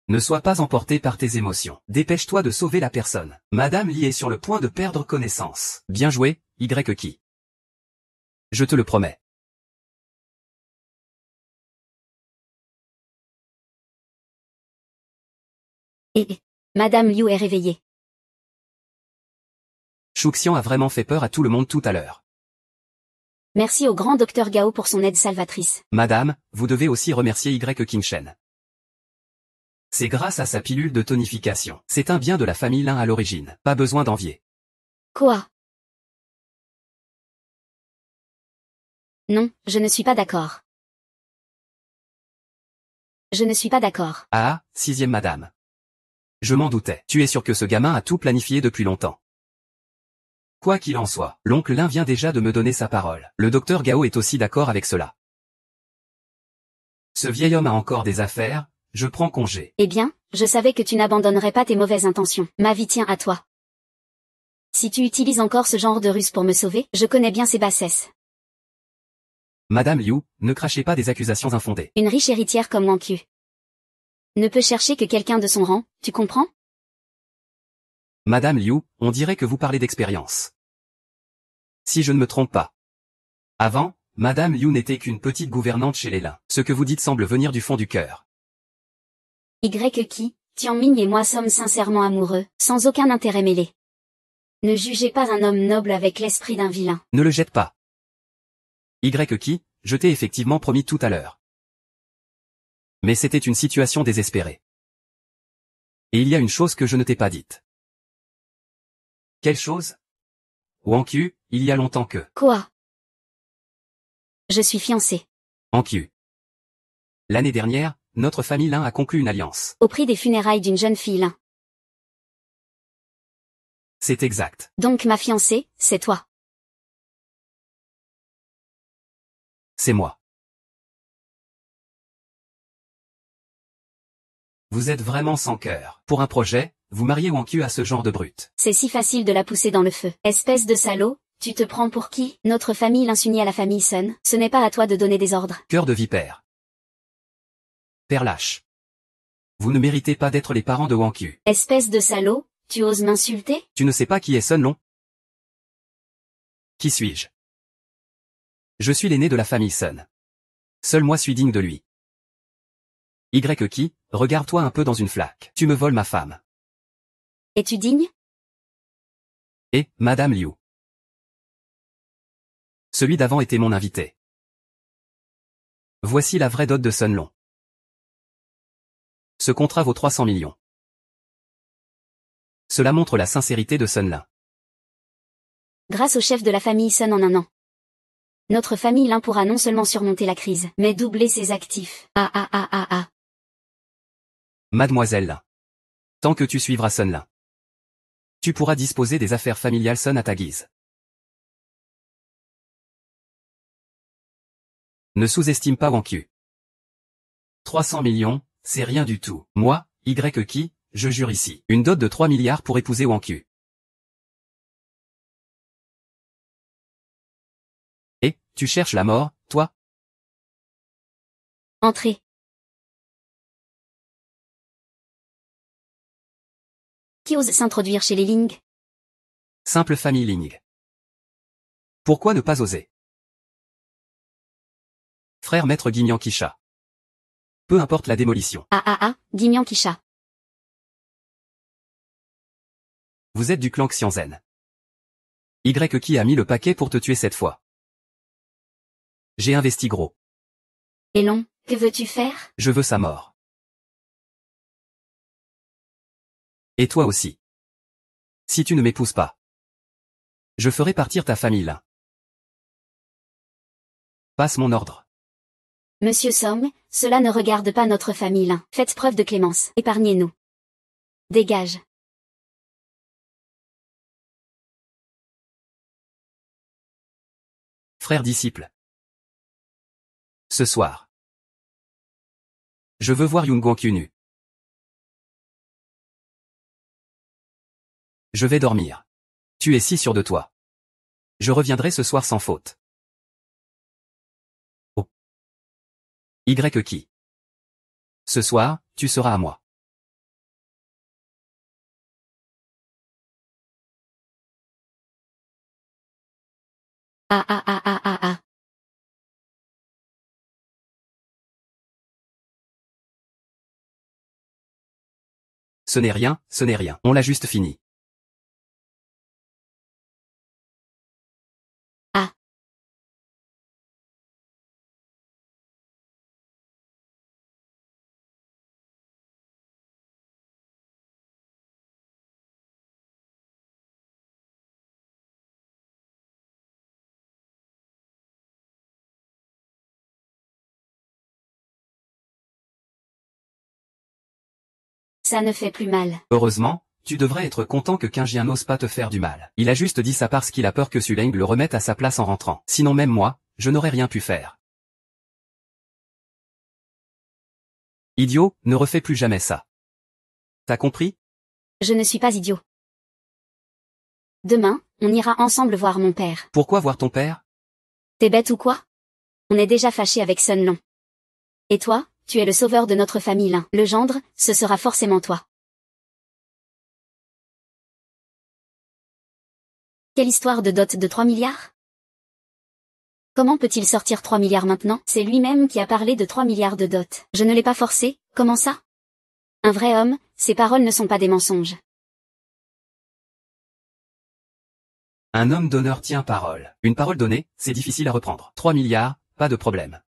Ne sois pas emporté par tes émotions. Dépêche-toi de sauver la personne. Madame Lee est sur le point de perdre connaissance. Bien joué, qui. Je te le promets. Et Madame Liu est réveillée. Shuxian a vraiment fait peur à tout le monde tout à l'heure. Merci au grand docteur Gao pour son aide salvatrice. Madame, vous devez aussi remercier Kingshen. C'est grâce à sa pilule de tonification. C'est un bien de la famille Lin à l'origine. Pas besoin d'envier. Quoi? Non, je ne suis pas d'accord. Je ne suis pas d'accord. Ah, 6e madame. Je m'en doutais. Tu es sûr que ce gamin a tout planifié depuis longtemps. Quoi qu'il en soit, l'oncle Lin vient déjà de me donner sa parole. Le docteur Gao est aussi d'accord avec cela. Ce vieil homme a encore des affaires, je prends congé. Eh bien, je savais que tu n'abandonnerais pas tes mauvaises intentions. Ma vie tient à toi. Si tu utilises encore ce genre de ruse pour me sauver, je connais bien ses bassesses. Madame Liu, ne crachez pas des accusations infondées. Une riche héritière comme Wang Qiu ne peut chercher que quelqu'un de son rang, tu comprends? Madame Liu, on dirait que vous parlez d'expérience. Si je ne me trompe pas. Avant, Madame Liu n'était qu'une petite gouvernante chez les Lin. Ce que vous dites semble venir du fond du cœur. Qui, Tianming et moi sommes sincèrement amoureux, sans aucun intérêt mêlé. Ne jugez pas un homme noble avec l'esprit d'un vilain. Ne le jette pas. Qui, je t'ai effectivement promis tout à l'heure. Mais c'était une situation désespérée. Et il y a une chose que je ne t'ai pas dite. Quelle chose? Wang Qiu, il y a longtemps que... Quoi? Je suis fiancée. Wang Qiu. L'année dernière, notre famille Lin a conclu une alliance. Au prix des funérailles d'une jeune fille Lin. C'est exact. Donc ma fiancée, c'est toi. C'est moi. Vous êtes vraiment sans cœur. Pour un projet, vous mariez Wang Qiu à ce genre de brute. C'est si facile de la pousser dans le feu. Espèce de salaud, tu te prends pour qui? Notre famille Lin s'unit à la famille Sun. Ce n'est pas à toi de donner des ordres. Cœur de vipère. Père lâche. Vous ne méritez pas d'être les parents de Wang Qiu. Espèce de salaud, tu oses m'insulter? Tu ne sais pas qui est Sun Long? Qui suis-je? Je suis l'aîné de la famille Sun. Seul moi suis digne de lui. Qui, regarde-toi un peu dans une flaque. Tu me voles ma femme. Es-tu digne? Et, Madame Liu. Celui d'avant était mon invité. Voici la vraie dot de Sun Long. Ce contrat vaut 300 millions. Cela montre la sincérité de Sun Lin. Grâce au chef de la famille Sun en un an. Notre famille Lin pourra non seulement surmonter la crise, mais doubler ses actifs. Ah. Mademoiselle Lin. Tant que tu suivras Sun Lin, tu pourras disposer des affaires familiales Sun à ta guise. Ne sous-estime pas Wang Qiu. 300 millions, c'est rien du tout. Moi, Qui, je jure ici. Une dot de 3 milliards pour épouser Wang Qiu. Et, tu cherches la mort, toi? Entrez. Qui ose s'introduire chez les Ling? Simple famille Ling. Pourquoi ne pas oser? Frère maître Guignan Kisha. Peu importe la démolition. Guignan Kisha. Vous êtes du clan Xianzhen. Qui a mis le paquet pour te tuer cette fois. J'ai investi gros. Et Long, que veux-tu faire? Je veux sa mort. Et toi aussi. Si tu ne m'épouses pas, je ferai partir ta famille là. Passe mon ordre. Monsieur Song, cela ne regarde pas notre famille Lin. Faites preuve de clémence. Épargnez-nous. Dégage. Frère disciple. Ce soir, je veux voir Yung Guangqiu nu. Je vais dormir. Tu es si sûr de toi. Je reviendrai ce soir sans faute. Oh. Qui. Ce soir, tu seras à moi. Ah. Ce n'est rien, ce n'est rien. On l'a juste fini. Ah. Ça ne fait plus mal. Heureusement, tu devrais être content que Qingjian n'ose pas te faire du mal. Il a juste dit ça parce qu'il a peur que Suleng le remette à sa place en rentrant. Sinon même moi, je n'aurais rien pu faire. Idiot, ne refais plus jamais ça. T'as compris? Je ne suis pas idiot. Demain, on ira ensemble voir mon père. Pourquoi voir ton père? T'es bête ou quoi? On est déjà fâché avec Sun Long. Et toi, tu es le sauveur de notre famille Lin. Le gendre, ce sera forcément toi. Quelle histoire de dot de 3 milliards? Comment peut-il sortir 3 milliards maintenant? C'est lui-même qui a parlé de 3 milliards de dot. Je ne l'ai pas forcé, comment ça? Un vrai homme, ses paroles ne sont pas des mensonges. Un homme d'honneur tient parole. Une parole donnée, c'est difficile à reprendre. 3 milliards, pas de problème.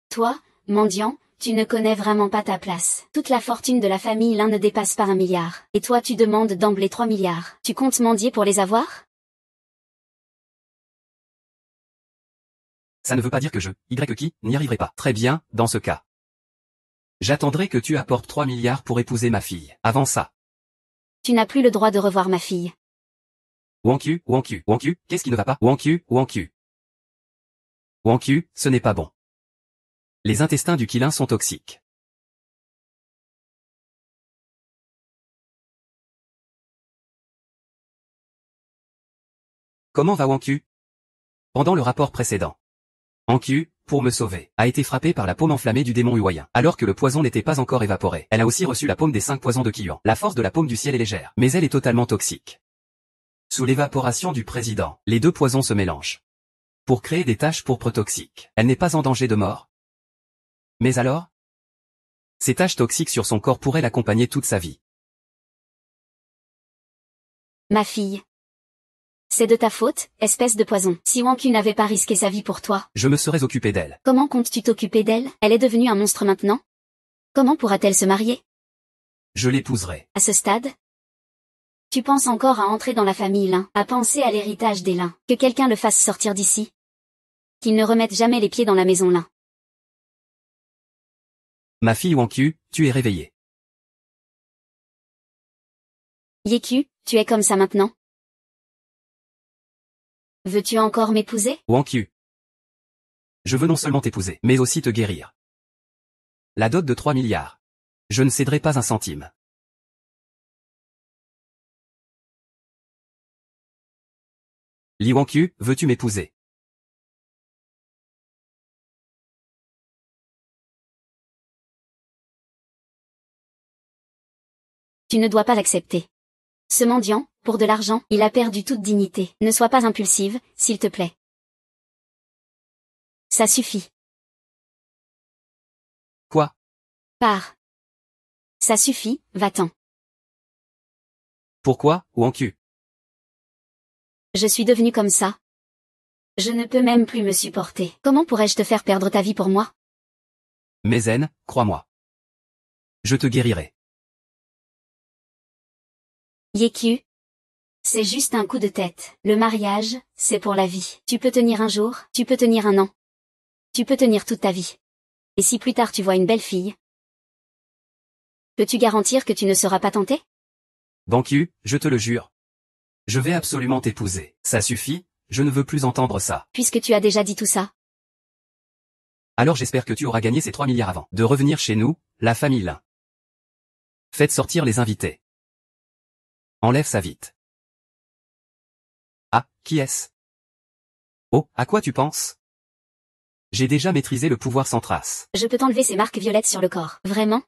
Toi, mendiant, tu ne connais vraiment pas ta place. Toute la fortune de la famille Lin ne dépasse pas 1 milliard. Et toi tu demandes d'emblée 3 milliards. Tu comptes mendier pour les avoir? Ça ne veut pas dire que qui n'y arriverai pas. Très bien, dans ce cas. J'attendrai que tu apportes 3 milliards pour épouser ma fille. Avant ça. Tu n'as plus le droit de revoir ma fille. Wanku, Wanku, Wanku, qu'est-ce qui ne va pas? Wanku, Wanku. Wanku, ce n'est pas bon. Les intestins du Qilin sont toxiques. Comment va Wanku? Pendant le rapport précédent. Wanku, pour me sauver, a été frappée par la paume enflammée du démon Huayan. Alors que le poison n'était pas encore évaporé, elle a aussi reçu la paume des 5 poisons de Qiyuan. La force de la paume du ciel est légère, mais elle est totalement toxique. Sous l'évaporation du président, les deux poisons se mélangent. Pour créer des taches pourpres toxiques. Elle n'est pas en danger de mort. Mais alors? Ces taches toxiques sur son corps pourraient l'accompagner toute sa vie. Ma fille. C'est de ta faute, espèce de poison. Si Wanku n'avait pas risqué sa vie pour toi. Je me serais occupé d'elle. Comment comptes-tu t'occuper d'elle? Elle est devenue un monstre maintenant? Comment pourra-t-elle se marier? Je l'épouserai. À ce stade? Tu penses encore à entrer dans la famille Lin, à penser à l'héritage des Lin, que quelqu'un le fasse sortir d'ici? Qu'il ne remette jamais les pieds dans la maison Lin. Ma fille Wanku, tu es réveillée. Yeku, tu es comme ça maintenant? Veux-tu encore m'épouser? Wanku. Je veux non seulement t'épouser, mais aussi te guérir. La dot de 3 milliards. Je ne céderai pas un centime. Li Wanku, veux-tu m'épouser? Tu ne dois pas l'accepter. Ce mendiant, pour de l'argent, il a perdu toute dignité. Ne sois pas impulsive, s'il te plaît. Ça suffit. Quoi? Pars. Ça suffit, va-t'en. Pourquoi, Wanku? Je suis devenue comme ça. Je ne peux même plus me supporter. Comment pourrais-je te faire perdre ta vie pour moi? Mais Zen, crois-moi. Je te guérirai. Yeku. C'est juste un coup de tête. Le mariage, c'est pour la vie. Tu peux tenir un jour, tu peux tenir un an. Tu peux tenir toute ta vie. Et si plus tard tu vois une belle fille, peux-tu garantir que tu ne seras pas tenté? Wanku, je te le jure. Je vais absolument t'épouser. Ça suffit, je ne veux plus entendre ça. Puisque tu as déjà dit tout ça. Alors j'espère que tu auras gagné ces 3 milliards avant de revenir chez nous, la famille Lin. Faites sortir les invités. Enlève ça vite. Ah, qui est-ce? Oh, à quoi tu penses? J'ai déjà maîtrisé le pouvoir sans trace. Je peux t'enlever ces marques violettes sur le corps. Vraiment?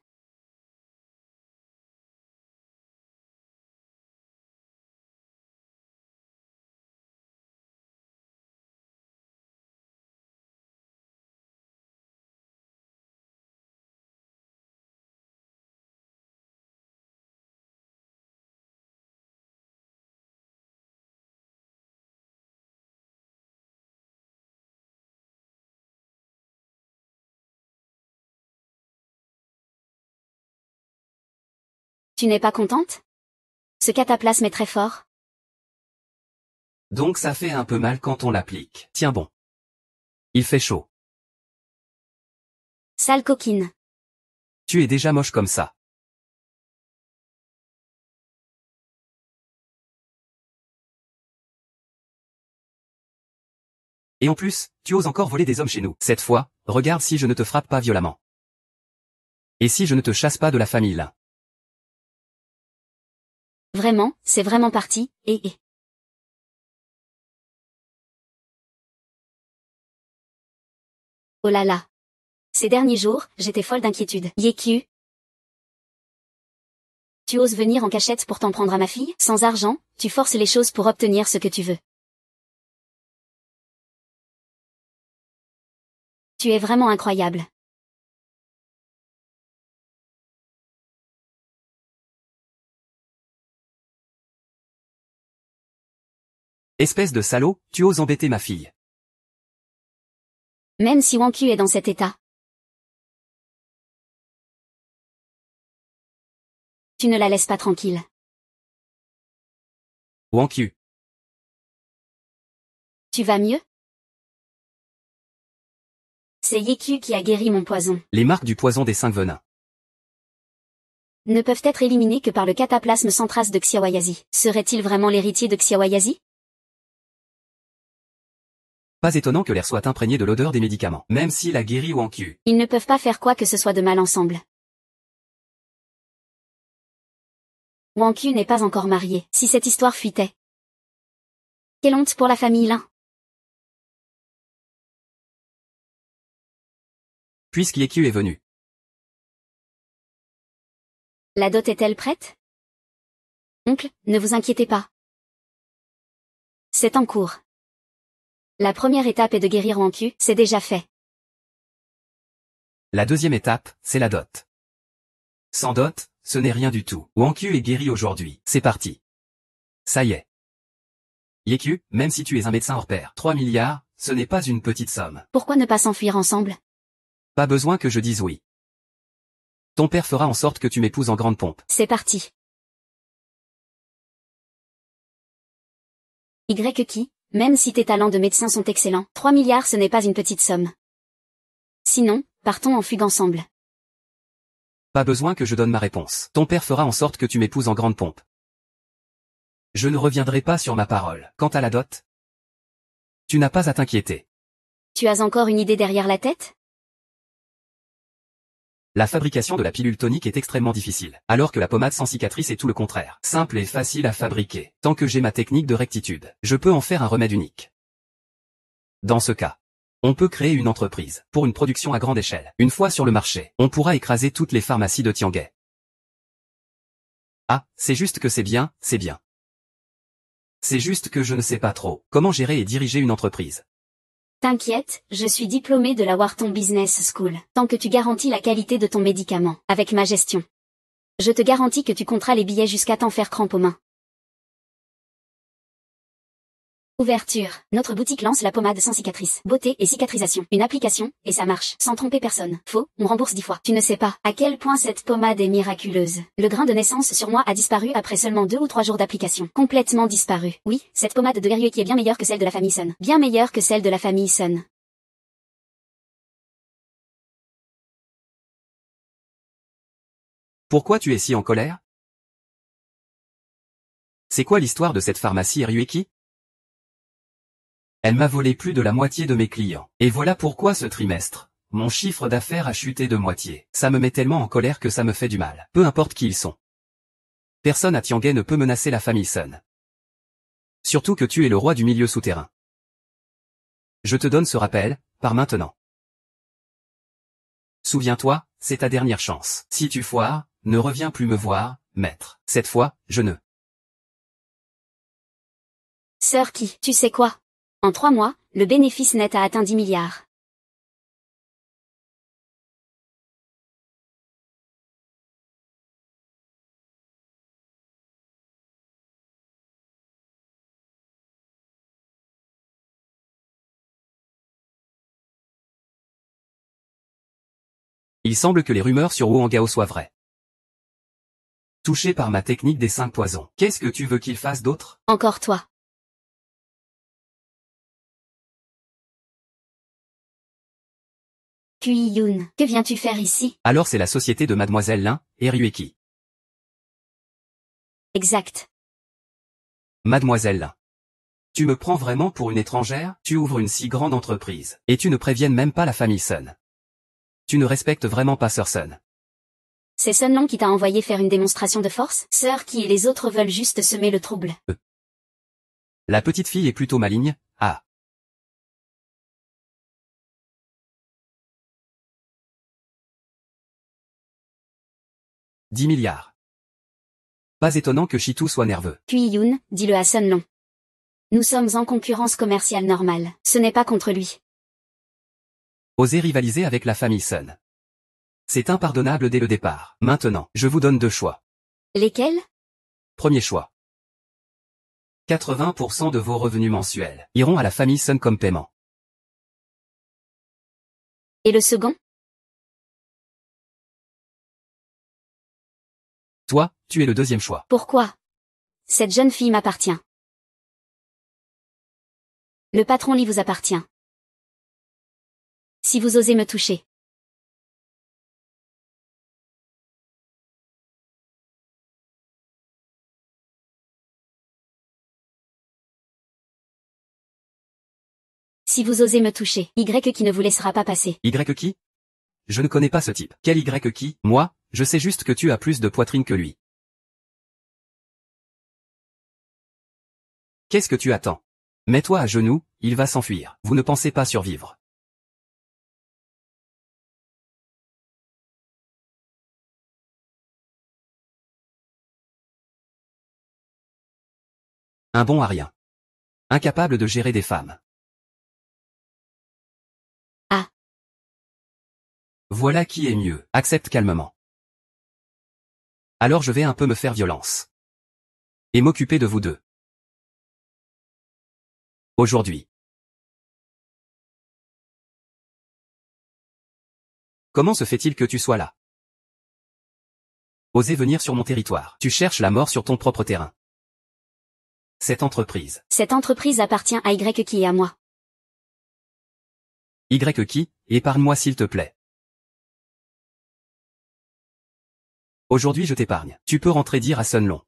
Tu n'es pas contente? Ce cataplasme est très fort. Donc ça fait un peu mal quand on l'applique. Tiens bon. Il fait chaud. Sale coquine. Tu es déjà moche comme ça. Et en plus, tu oses encore voler des hommes chez nous. Cette fois, regarde si je ne te frappe pas violemment. Et si je ne te chasse pas de la famille Lin. Vraiment, c'est vraiment parti, et. Oh là là. Ces derniers jours, j'étais folle d'inquiétude. Yeku. Tu oses venir en cachette pour t'en prendre à ma fille? Sans argent, tu forces les choses pour obtenir ce que tu veux. Tu es vraiment incroyable. Espèce de salaud, tu oses embêter ma fille. Même si Wanku est dans cet état. Tu ne la laisses pas tranquille. Wanku. Tu vas mieux? C'est Yeku qui a guéri mon poison. Les marques du poison des 5 venins. ne peuvent être éliminés que par le cataplasme sans trace de Xiaoyazi. Serait-il vraiment l'héritier de Xiaoyazi? Pas étonnant que l'air soit imprégné de l'odeur des médicaments, même s'il a guéri Wang Yu. Ils ne peuvent pas faire quoi que ce soit de mal ensemble. Wang Yu n'est pas encore marié. Si cette histoire fuitait. Quelle honte pour la famille Lin. Puisqu'Ye est venu. La dot est-elle prête? Oncle, ne vous inquiétez pas. C'est en cours. La première étape est de guérir Wang Yu, c'est déjà fait. La deuxième étape, c'est la dot. Sans dot, ce n'est rien du tout. Wang Yu est guéri aujourd'hui. C'est parti. Ça y est. Ye, même si tu es un médecin hors pair, 3 milliards, ce n'est pas une petite somme. Pourquoi ne pas s'enfuir ensemble? Pas besoin que je dise oui. Ton père fera en sorte que tu m'épouses en grande pompe. C'est parti. Qui, même si tes talents de médecin sont excellents, 3 milliards ce n'est pas une petite somme. Sinon, partons en fugue ensemble. Pas besoin que je donne ma réponse. Ton père fera en sorte que tu m'épouses en grande pompe. Je ne reviendrai pas sur ma parole. Quant à la dot, tu n'as pas à t'inquiéter. Tu as encore une idée derrière la tête? La fabrication de la pilule tonique est extrêmement difficile, alors que la pommade sans cicatrice est tout le contraire. Simple et facile à fabriquer. Tant que j'ai ma technique de rectitude, je peux en faire un remède unique. Dans ce cas, on peut créer une entreprise, pour une production à grande échelle. Une fois sur le marché, on pourra écraser toutes les pharmacies de Tiangai. Ah, c'est juste que c'est bien, c'est bien. C'est juste que je ne sais pas trop comment gérer et diriger une entreprise. T'inquiète, je suis diplômée de la Wharton Business School. Tant que tu garantis la qualité de ton médicament, avec ma gestion. Je te garantis que tu compteras les billets jusqu'à t'en faire crampe aux mains. Ouverture. Notre boutique lance la pommade sans cicatrice. Beauté et cicatrisation. Une application, et ça marche. Sans tromper personne. Faux, on rembourse 10 fois. Tu ne sais pas à quel point cette pommade est miraculeuse. Le grain de naissance sur moi a disparu après seulement 2 ou 3 jours d'application. Complètement disparu. Oui, cette pommade de Guerrier qui est bien meilleure que celle de la famille Sun. Bien meilleure que celle de la famille Sun. Pourquoi tu es si en colère? C'est quoi l'histoire de cette pharmacie Ryueki? Elle m'a volé plus de la moitié de mes clients. Et voilà pourquoi ce trimestre, mon chiffre d'affaires a chuté de moitié. Ça me met tellement en colère que ça me fait du mal. Peu importe qui ils sont. Personne à Tiangai ne peut menacer la famille Sun. Surtout que tu es le roi du milieu souterrain. Je te donne ce rappel, par maintenant. Souviens-toi, c'est ta dernière chance. Si tu foires, ne reviens plus me voir, maître. Cette fois, je ne. Sœur qui, tu sais quoi? En 3 mois, le bénéfice net a atteint 10 milliards. Il semble que les rumeurs sur Wuhangao soient vraies. Touché par ma technique des 5 poisons. Qu'est-ce que tu veux qu'il fasse d'autre? Encore toi. Kui-Yun, que viens-tu faire ici? Alors c'est la société de Mademoiselle Lin, et Ryueki. Exact. Mademoiselle Lin. Tu me prends vraiment pour une étrangère? Tu ouvres une si grande entreprise, et tu ne préviennes même pas la famille Sun. Tu ne respectes vraiment pas Sir Sun. C'est Sun Long qui t'a envoyé faire une démonstration de force? Sœur qui et les autres veulent juste semer le trouble. La petite fille est plutôt maligne, ah. « 10 milliards. Pas étonnant que Shitou soit nerveux. Kui-Yun, dis-le à Sun Long. Nous sommes en concurrence commerciale normale, ce n'est pas contre lui. Oser rivaliser avec la famille Sun. C'est impardonnable dès le départ. Maintenant, je vous donne 2 choix. Lesquels? Premier choix. 80% de vos revenus mensuels iront à la famille Sun comme paiement. Et le second? Toi, tu es le deuxième choix. Pourquoi? Cette jeune fille m'appartient. Le patron Lee vous appartient. Si vous osez me toucher. Si vous osez me toucher, Y qui ne vous laissera pas passer. Y qui? Je ne connais pas ce type. Quel Y qui? Moi, je sais juste que tu as plus de poitrine que lui. Qu'est-ce que tu attends? Mets-toi à genoux, il va s'enfuir. Vous ne pensez pas survivre. Un bon à rien. Incapable de gérer des femmes. Ah. Voilà qui est mieux. Accepte calmement. Alors je vais un peu me faire violence. Et m'occuper de vous deux. Aujourd'hui. Comment se fait-il que tu sois là? Osez venir sur mon territoire. Tu cherches la mort sur ton propre terrain. Cette entreprise. Cette entreprise appartient à Y qui et à moi. Y qui? Épargne-moi s'il te plaît. Aujourd'hui je t'épargne. Tu peux rentrer dire à Sun Long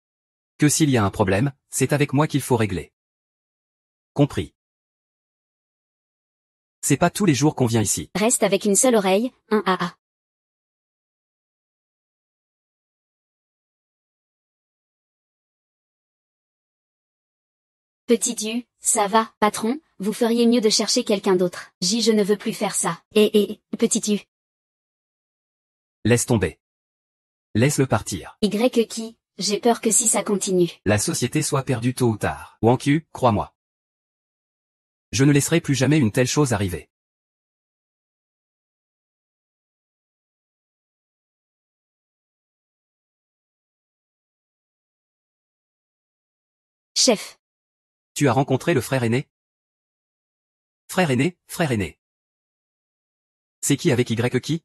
que s'il y a un problème, c'est avec moi qu'il faut régler. Compris. C'est pas tous les jours qu'on vient ici. Reste avec une seule oreille, un AA. Petit U, ça va, patron, vous feriez mieux de chercher quelqu'un d'autre. Je ne veux plus faire ça. Petit U. Laisse tomber. Laisse-le partir. Y qui, j'ai peur que si ça continue. La société soit perdue tôt ou tard. Ou en cul, crois-moi. Je ne laisserai plus jamais une telle chose arriver. Chef. Tu as rencontré le frère aîné? Frère aîné, frère aîné. C'est qui avec Y qui?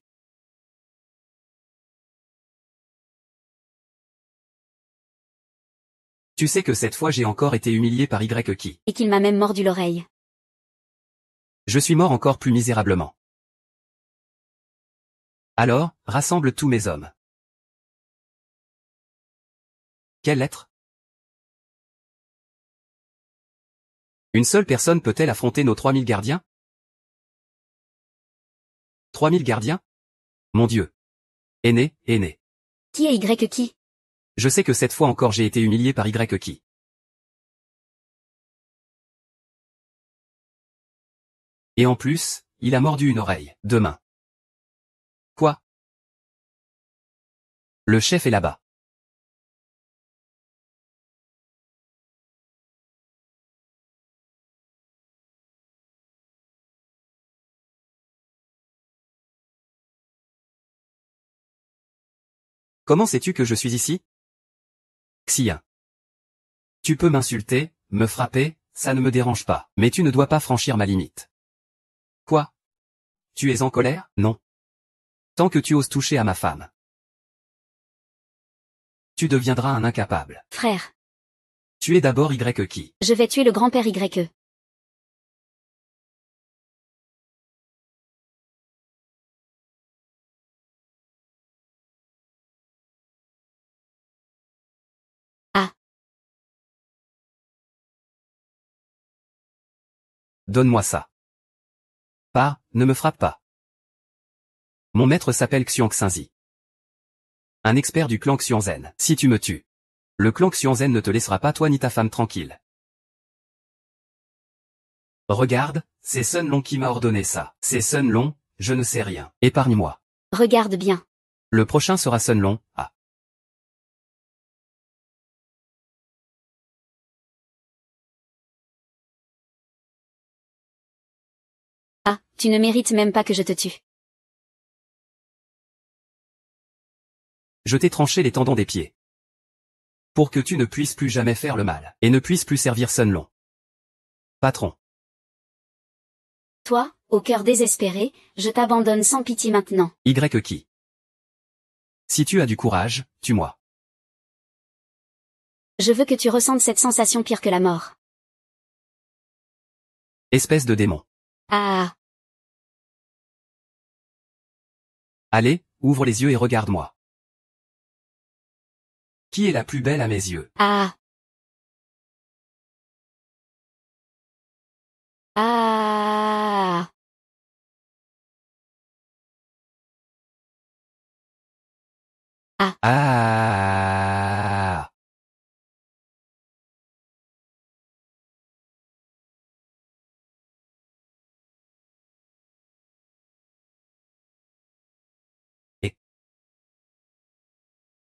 Tu sais que cette fois j'ai encore été humilié par Y qui. Et qu'il m'a même mordu l'oreille. Je suis mort encore plus misérablement. Alors, rassemble tous mes hommes. Quelle lettre? Une seule personne peut-elle affronter nos 3000 gardiens? 3000 gardiens? Mon Dieu. Aîné, aîné. Qui est Y qui? Je sais que cette fois encore j'ai été humilié par Y qui. Et en plus, il a mordu une oreille, deux mains. Quoi? Le chef est là-bas. Comment sais-tu que je suis ici? Xia. Tu peux m'insulter, me frapper, ça ne me dérange pas, mais tu ne dois pas franchir ma limite. Quoi? Tu es en colère? Non. Tant que tu oses toucher à ma femme. Tu deviendras un incapable. Frère. Tu es d'abord Y qui. Je vais tuer le grand-père Y. Ah. Donne-moi ça. Pas, ne me frappe pas. Mon maître s'appelle Xiong Xinzi. Un expert du clan Xiongzhen. Si tu me tues, le clan Xiongzhen ne te laissera pas toi ni ta femme tranquille. Regarde, c'est Sun Long qui m'a ordonné ça. C'est Sun Long, je ne sais rien. Épargne-moi. Regarde bien. Le prochain sera Sun Long, ah. Ah, tu ne mérites même pas que je te tue. Je t'ai tranché les tendons des pieds. Pour que tu ne puisses plus jamais faire le mal, et ne puisses plus servir Sun Long. Patron. Toi, au cœur désespéré, je t'abandonne sans pitié maintenant. Y qui. Si tu as du courage, tue-moi. Je veux que tu ressentes cette sensation pire que la mort. Espèce de démon. Ah. Allez, ouvre les yeux et regarde-moi. Qui est la plus belle à mes yeux? Ah. Ah. Ah. Et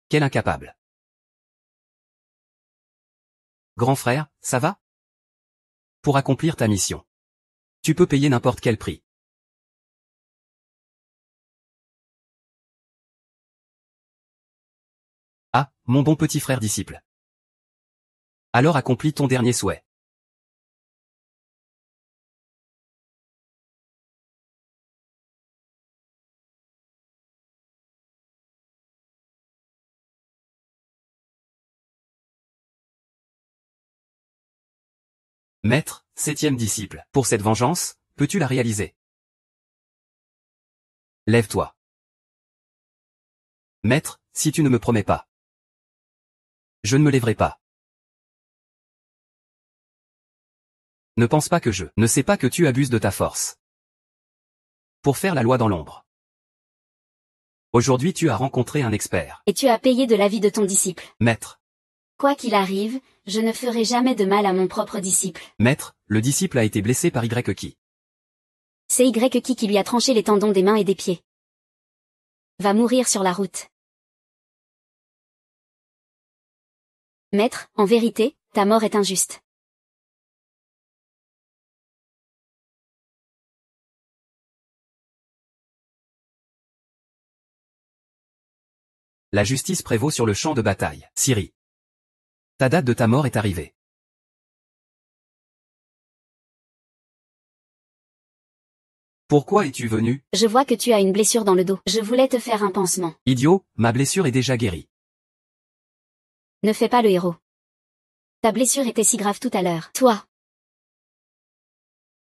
quel incapable. Grand frère, ça va? Pour accomplir ta mission, tu peux payer n'importe quel prix. Ah, mon bon petit frère disciple. Alors accomplis ton dernier souhait. Maître, septième disciple, pour cette vengeance, peux-tu la réaliser? Lève-toi. Maître, si tu ne me promets pas, je ne me lèverai pas. Ne pense pas que je ne sais pas que tu abuses de ta force pour faire la loi dans l'ombre. Aujourd'hui tu as rencontré un expert. Et tu as payé de la vie de ton disciple. Maître. Quoi qu'il arrive, je ne ferai jamais de mal à mon propre disciple. Maître, le disciple a été blessé par Y qui. C'est Y qui lui a tranché les tendons des mains et des pieds. Va mourir sur la route. Maître, en vérité, ta mort est injuste. La justice prévaut sur le champ de bataille. Siri. Ta date de ta mort est arrivée. Pourquoi es-tu venu? Je vois que tu as une blessure dans le dos. Je voulais te faire un pansement. Idiot, ma blessure est déjà guérie. Ne fais pas le héros. Ta blessure était si grave tout à l'heure. Toi.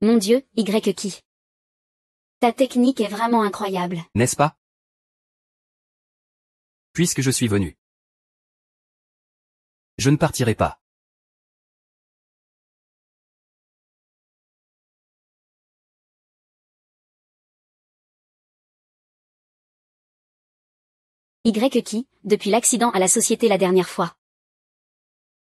Mon Dieu, Y qui. Ta technique est vraiment incroyable. N'est-ce pas? Puisque je suis venu, je ne partirai pas. Y qui, depuis l'accident à la société la dernière fois.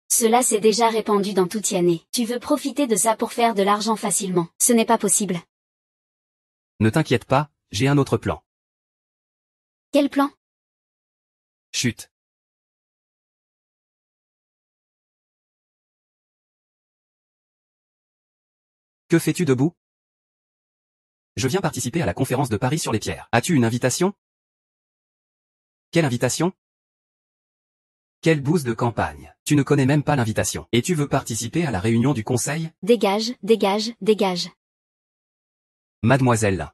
Cela s'est déjà répandu dans toute Yanné. Tu veux profiter de ça pour faire de l'argent facilement. Ce n'est pas possible. Ne t'inquiète pas, j'ai un autre plan. Quel plan? Chut. Que fais-tu debout? Je viens participer à la conférence de Paris sur les pierres. As-tu une invitation? Quelle invitation? Quelle bouse de campagne. Tu ne connais même pas l'invitation. Et tu veux participer à la réunion du conseil? Dégage, dégage, dégage. Mademoiselle.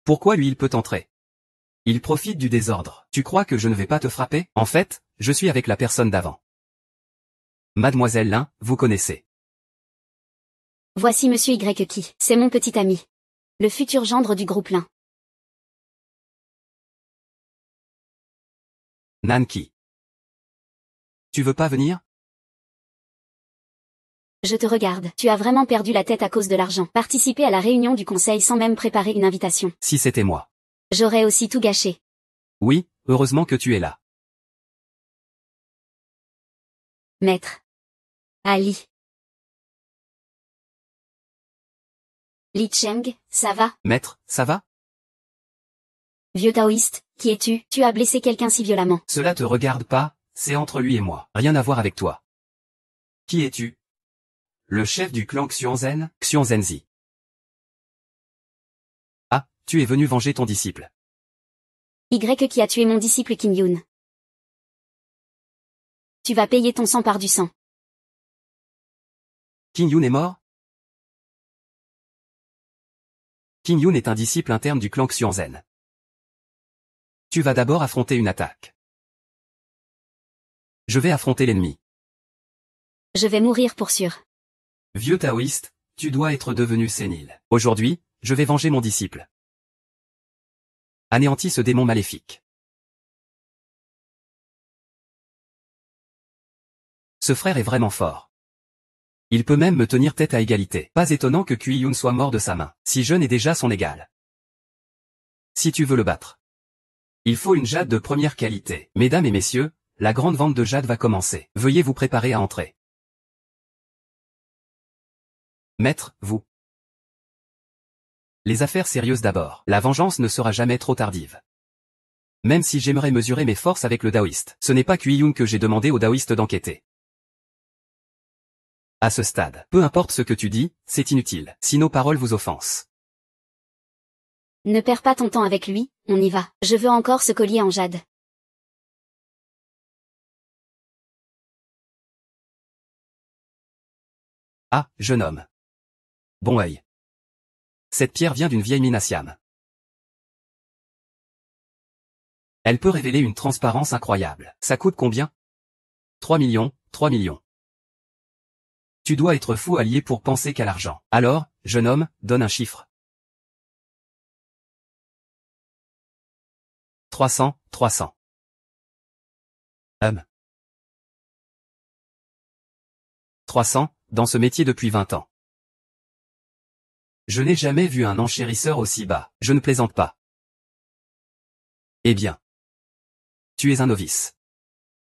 Pourquoi lui il peut entrer? Il profite du désordre. Tu crois que je ne vais pas te frapper? En fait, je suis avec la personne d'avant. Mademoiselle Lin, vous connaissez. Voici Monsieur Y qui. C'est mon petit ami. Le futur gendre du groupe Lin. Nanki. Tu veux pas venir? Je te regarde. Tu as vraiment perdu la tête à cause de l'argent. Participer à la réunion du conseil sans même préparer une invitation. Si c'était moi. J'aurais aussi tout gâché. Oui, heureusement que tu es là. Maître. Ali. Li Cheng, ça va? Maître, ça va? Vieux taoïste, qui es-tu? Tu as blessé quelqu'un si violemment. Cela te regarde pas, c'est entre lui et moi. Rien à voir avec toi. Qui es-tu? Le chef du clan Xuanzhen, Xuanzhenzi. Ah, tu es venu venger ton disciple. Y qui a tué mon disciple Qin Yun. Tu vas payer ton sang par du sang. Qin Yun est mort? Qin Yun est un disciple interne du clan Xuanzhen. Tu vas d'abord affronter une attaque. Je vais affronter l'ennemi. Je vais mourir pour sûr. Vieux taoïste, tu dois être devenu sénile. Aujourd'hui, je vais venger mon disciple. Anéantis ce démon maléfique. Ce frère est vraiment fort. Il peut même me tenir tête à égalité. Pas étonnant que Kui Yun soit mort de sa main. Si jeune est déjà son égal. Si tu veux le battre, il faut une jade de première qualité. Mesdames et messieurs, la grande vente de jade va commencer. Veuillez vous préparer à entrer. Maître, vous. Les affaires sérieuses d'abord. La vengeance ne sera jamais trop tardive. Même si j'aimerais mesurer mes forces avec le taoïste, ce n'est pas Qiyun que j'ai demandé au taoïste d'enquêter. À ce stade, peu importe ce que tu dis, c'est inutile, si nos paroles vous offensent. Ne perds pas ton temps avec lui, on y va. Je veux encore ce collier en jade. Ah, jeune homme. Bon œil. Cette pierre vient d'une vieille mine à Siam. Elle peut révéler une transparence incroyable. Ça coûte combien? 3 millions, 3 millions. Tu dois être fou allié pour penser qu'à l'argent. Alors, jeune homme, donne un chiffre. 300, 300. 300, dans ce métier depuis 20 ans. Je n'ai jamais vu un enchérisseur aussi bas. Je ne plaisante pas. Eh bien. Tu es un novice.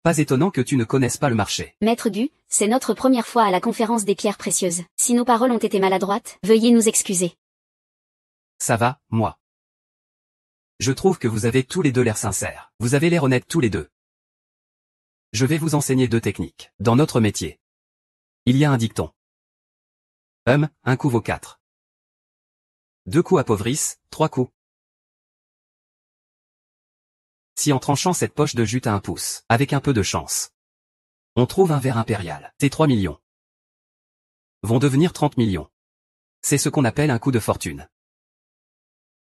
Pas étonnant que tu ne connaisses pas le marché. Maître Gu, c'est notre première fois à la conférence des pierres précieuses. Si nos paroles ont été maladroites, veuillez nous excuser. Ça va, moi. Je trouve que vous avez tous les deux l'air sincères. Vous avez l'air honnêtes tous les deux. Je vais vous enseigner 2 techniques. Dans notre métier, il y a un dicton. Un coup vaut 4. 2 coups appauvrissent, 3 coups. Si en tranchant cette poche de jute à 1 pouce, avec un peu de chance, on trouve un verre impérial, tes 3 millions vont devenir 30 millions. C'est ce qu'on appelle un coup de fortune.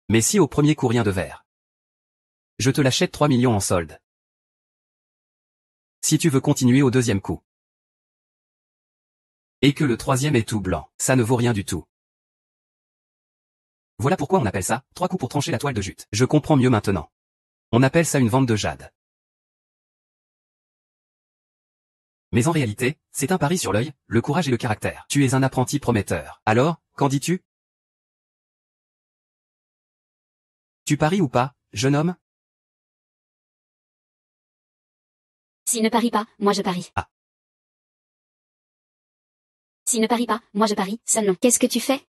Mais si au premier coup rien de verre, je te l'achète 3 millions en solde. Si tu veux continuer au deuxième coup, et que le troisième est tout blanc, ça ne vaut rien du tout. Voilà pourquoi on appelle ça 3 coups pour trancher la toile de jute. Je comprends mieux maintenant. On appelle ça une vente de jade. Mais en réalité, c'est un pari sur l'œil, le courage et le caractère. Tu es un apprenti prometteur. Alors, qu'en dis-tu? Tu paries ou pas, jeune homme? S'il ne parie pas, moi je parie. Ah. S'il ne parie pas, moi je parie, seul non. Qu'est-ce que tu fais?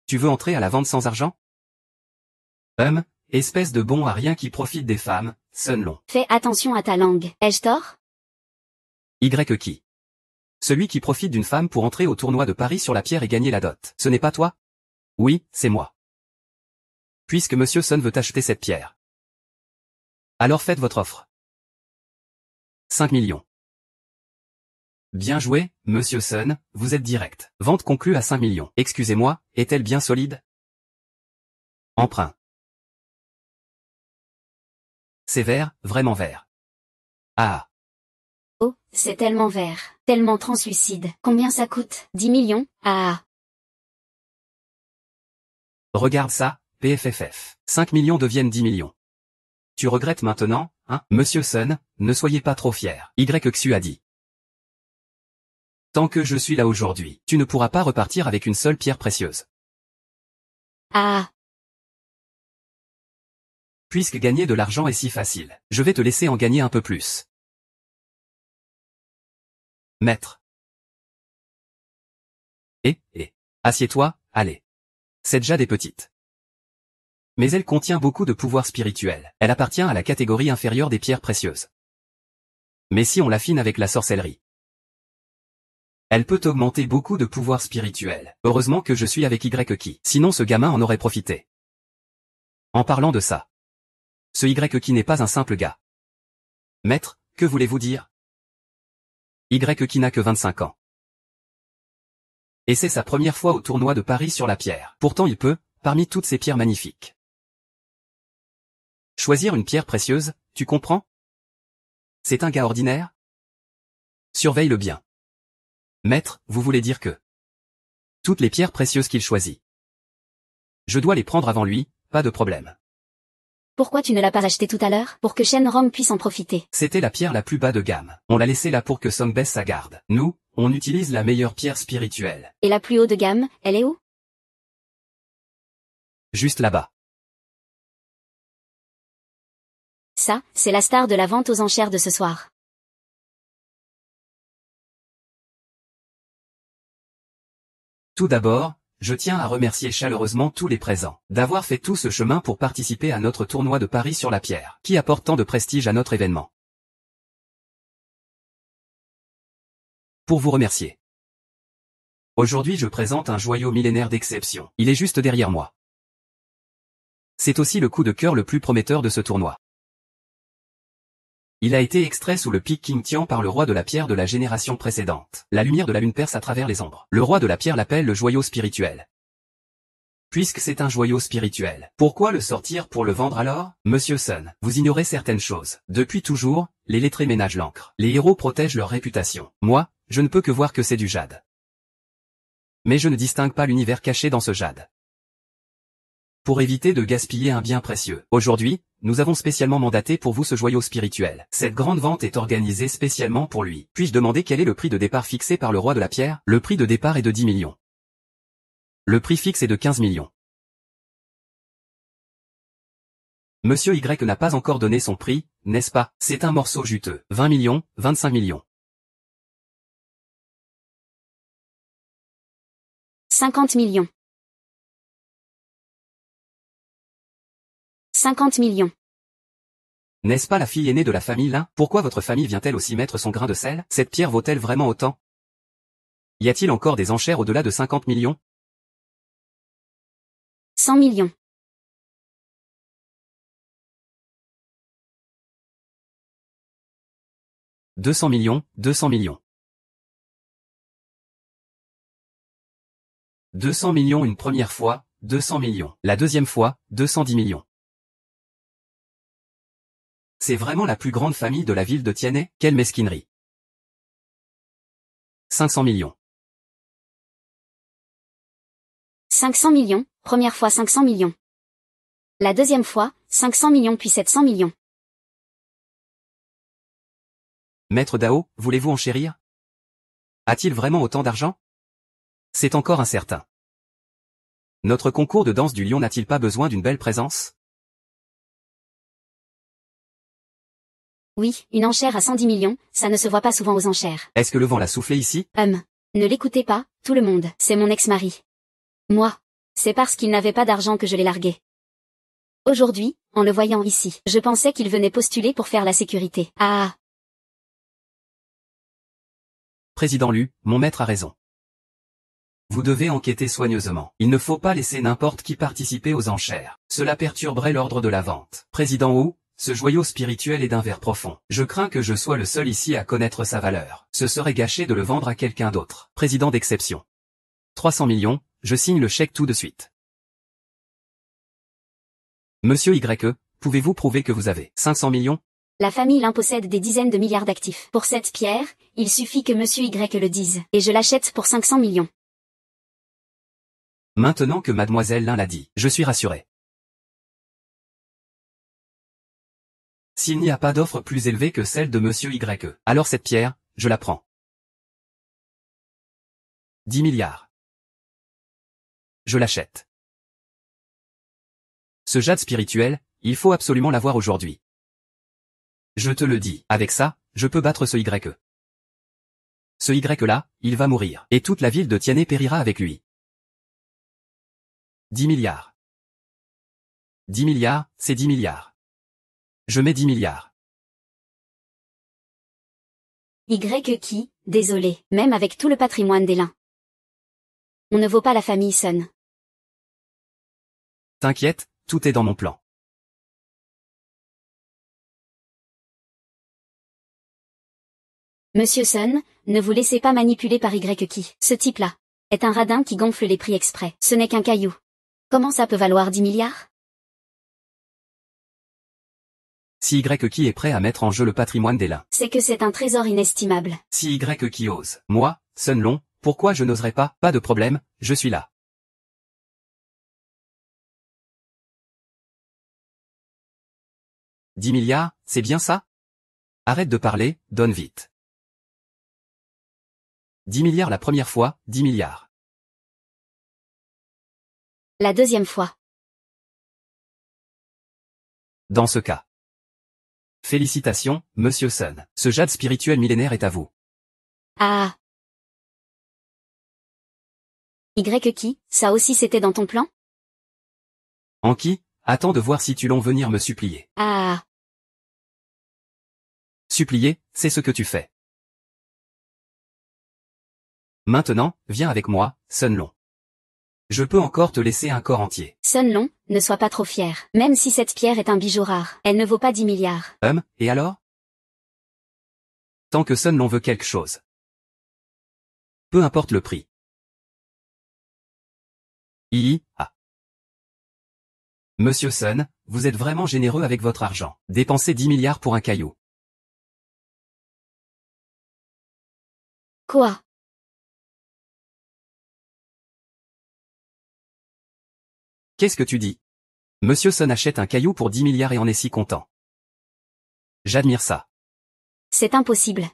Tu veux entrer à la vente sans argent? Espèce de bon à rien qui profite des femmes, Sun Long. Fais attention à ta langue. Ai-je tort? Qui? Celui qui profite d'une femme pour entrer au tournoi de Paris sur la pierre et gagner la dot. Ce n'est pas toi? Oui, c'est moi. Puisque Monsieur Sun veut acheter cette pierre. Alors faites votre offre. 5 millions. Bien joué, Monsieur Sun, vous êtes direct. Vente conclue à 5 millions. Excusez-moi, est-elle bien solide? Emprunt. C'est vert, vraiment vert. Ah. Oh, c'est tellement vert, tellement translucide. Combien ça coûte? 10 millions? Ah. Regarde ça, PFFF. 5 millions deviennent 10 millions. Tu regrettes maintenant, hein? Monsieur Sun, ne soyez pas trop fier. Xu a dit. Tant que je suis là aujourd'hui, tu ne pourras pas repartir avec une seule pierre précieuse. Ah. Puisque gagner de l'argent est si facile, je vais te laisser en gagner un peu plus. Maître. Assieds-toi, allez. Cette jade est petite. Mais elle contient beaucoup de pouvoir spirituel. Elle appartient à la catégorie inférieure des pierres précieuses. Mais si on l'affine avec la sorcellerie, elle peut augmenter beaucoup de pouvoir spirituel. Heureusement que je suis avec Qui. Sinon ce gamin en aurait profité. En parlant de ça, ce Qui n'est pas un simple gars. Maître, que voulez-vous dire? Qui n'a que 25 ans. Et c'est sa première fois au tournoi de Paris sur la pierre. Pourtant il peut, parmi toutes ces pierres magnifiques, choisir une pierre précieuse, tu comprends? C'est un gars ordinaire? Surveille-le bien. Maître, vous voulez dire que toutes les pierres précieuses qu'il choisit, je dois les prendre avant lui, pas de problème. Pourquoi tu ne l'as pas acheté tout à l'heure? Pour que Shenron puisse en profiter. C'était la pierre la plus bas de gamme. On l'a laissée là pour que Song baisse sa garde. Nous, on utilise la meilleure pierre spirituelle. Et la plus haut de gamme, elle est où? juste là-bas. Ça, c'est la star de la vente aux enchères de ce soir. Tout d'abord, je tiens à remercier chaleureusement tous les présents d'avoir fait tout ce chemin pour participer à notre tournoi de Paris sur la pierre, qui apporte tant de prestige à notre événement. Pour vous remercier. Aujourd'hui je présente un joyau millénaire d'exception. Il est juste derrière moi. C'est aussi le coup de cœur le plus prometteur de ce tournoi. Il a été extrait sous le pic King Tian par le roi de la pierre de la génération précédente. La lumière de la lune perce à travers les ombres. Le roi de la pierre l'appelle le joyau spirituel. Puisque c'est un joyau spirituel, pourquoi le sortir pour le vendre alors? Monsieur Sun, vous ignorez certaines choses. Depuis toujours, les lettrés ménagent l'encre. Les héros protègent leur réputation. Moi, je ne peux que voir que c'est du jade. Mais je ne distingue pas l'univers caché dans ce jade. Pour éviter de gaspiller un bien précieux, aujourd'hui, nous avons spécialement mandaté pour vous ce joyau spirituel. Cette grande vente est organisée spécialement pour lui. Puis-je demander quel est le prix de départ fixé par le roi de la pierre? Le prix de départ est de 10 millions. Le prix fixe est de 15 millions. Monsieur Y n'a pas encore donné son prix, n'est-ce pas? C'est un morceau juteux. 20 millions, 25 millions. 50 millions. 50 millions. N'est-ce pas la fille aînée de la famille Lin? Pourquoi votre famille vient-elle aussi mettre son grain de sel? Cette pierre vaut-elle vraiment autant? Y a-t-il encore des enchères au-delà de 50 millions? 100 millions. 200 millions, 200 millions. 200 millions une première fois, 200 millions. La deuxième fois, 210 millions. C'est vraiment la plus grande famille de la ville de Tianhe? Quelle mesquinerie. 500 millions. 500 millions, première fois 500 millions. La deuxième fois, 500 millions puis 700 millions. Maître Dao, voulez-vous enchérir? A-t-il vraiment autant d'argent? C'est encore incertain. Notre concours de danse du lion n'a-t-il pas besoin d'une belle présence? Oui, une enchère à 110 millions, ça ne se voit pas souvent aux enchères. Est-ce que le vent l'a soufflé ici? Ne l'écoutez pas, tout le monde, c'est mon ex-mari. Moi, c'est parce qu'il n'avait pas d'argent que je l'ai largué. Aujourd'hui, en le voyant ici, je pensais qu'il venait postuler pour faire la sécurité. Ah. Président Lu, mon maître a raison. Vous devez enquêter soigneusement. Il ne faut pas laisser n'importe qui participer aux enchères. Cela perturberait l'ordre de la vente. Président Wu, ce joyau spirituel est d'un vert profond. Je crains que je sois le seul ici à connaître sa valeur. Ce serait gâché de le vendre à quelqu'un d'autre. Président d'exception. 300 millions, je signe le chèque tout de suite. Monsieur Y, pouvez-vous prouver que vous avez 500 millions? La famille Lin possède des dizaines de milliards d'actifs. Pour cette pierre, il suffit que Monsieur Y le dise. Et je l'achète pour 500 millions. Maintenant que Mademoiselle Lin l'a dit, je suis rassuré. S'il n'y a pas d'offre plus élevée que celle de Monsieur Y, alors cette pierre, je la prends. 10 milliards. Je l'achète. Ce jade spirituel, il faut absolument l'avoir aujourd'hui. Je te le dis, avec ça, je peux battre ce Y. Ce Y-là, il va mourir, et toute la ville de Tianhe périra avec lui. 10 milliards. 10 milliards, c'est 10 milliards. Je mets 10 milliards. Y qui, désolé, même avec tout le patrimoine des Lin. On ne vaut pas la famille Sun. T'inquiète, tout est dans mon plan. Monsieur Sun, ne vous laissez pas manipuler par Y qui. Ce type-là est un radin qui gonfle les prix exprès. Ce n'est qu'un caillou. Comment ça peut valoir 10 milliards? Si Y qui est prêt à mettre en jeu le patrimoine des Lin. C'est que c'est un trésor inestimable. Si Y qui ose. Moi, Sun Long, pourquoi je n'oserais pas? Pas de problème, je suis là. « 10 milliards, c'est bien ça? Arrête de parler, donne vite. 10 milliards la première fois, 10 milliards. La deuxième fois. Dans ce cas. Félicitations, Monsieur Sun. Ce jade spirituel millénaire est à vous. Ah. Qui, ça aussi c'était dans ton plan? Anki, attends de voir si tu l'on venir me supplier. Ah. Supplier, c'est ce que tu fais. Maintenant, viens avec moi, Sun Long. Je peux encore te laisser un corps entier. Sun Long, ne sois pas trop fier. Même si cette pierre est un bijou rare, elle ne vaut pas 10 milliards. Et alors? Tant que Sun Long veut quelque chose. Peu importe le prix. Ah. Monsieur Sun, vous êtes vraiment généreux avec votre argent. Dépensez 10 milliards pour un caillou. Quoi? Qu'est-ce que tu dis? Monsieur Sun achète un caillou pour 10 milliards et en est si content. J'admire ça. C'est impossible.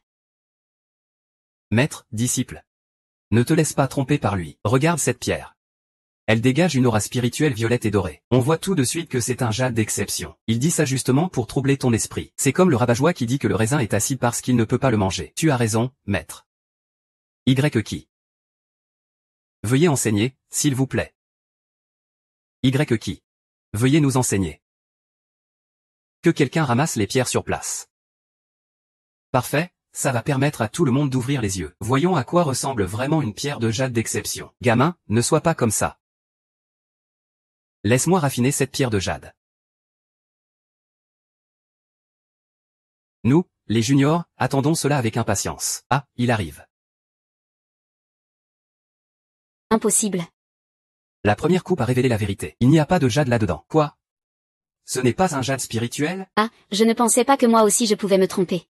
Maître, disciple. Ne te laisse pas tromper par lui. Regarde cette pierre. Elle dégage une aura spirituelle violette et dorée. On voit tout de suite que c'est un jade d'exception. Il dit ça justement pour troubler ton esprit. C'est comme le rabat-joie qui dit que le raisin est acide parce qu'il ne peut pas le manger. Tu as raison, maître. Qui. Veuillez enseigner, s'il vous plaît. Qui. Veuillez nous enseigner. Que quelqu'un ramasse les pierres sur place. Parfait, ça va permettre à tout le monde d'ouvrir les yeux. Voyons à quoi ressemble vraiment une pierre de jade d'exception. Gamin, ne sois pas comme ça. Laisse-moi raffiner cette pierre de jade. Nous, les juniors, attendons cela avec impatience. Ah, il arrive. Impossible. La première coupe a révélé la vérité. Il n'y a pas de jade là-dedans. Quoi? Ce n'est pas un jade spirituel? Ah, je ne pensais pas que moi aussi je pouvais me tromper.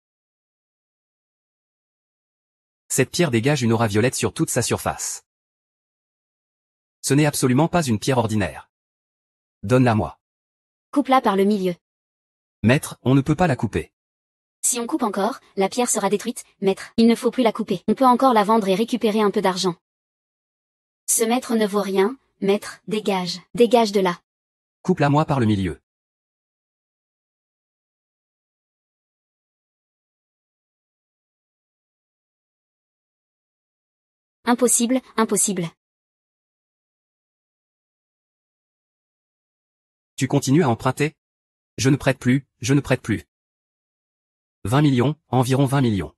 Cette pierre dégage une aura violette sur toute sa surface. Ce n'est absolument pas une pierre ordinaire. Donne-la-moi. Coupe-la par le milieu. Maître, on ne peut pas la couper. Si on coupe encore, la pierre sera détruite, maître. Il ne faut plus la couper. On peut encore la vendre et récupérer un peu d'argent. Ce maître ne vaut rien, maître, dégage. Dégage de là. Coupe-la-moi par le milieu. Impossible, impossible. Tu continues à emprunter? Je ne prête plus, je ne prête plus. 20 millions, environ 20 millions.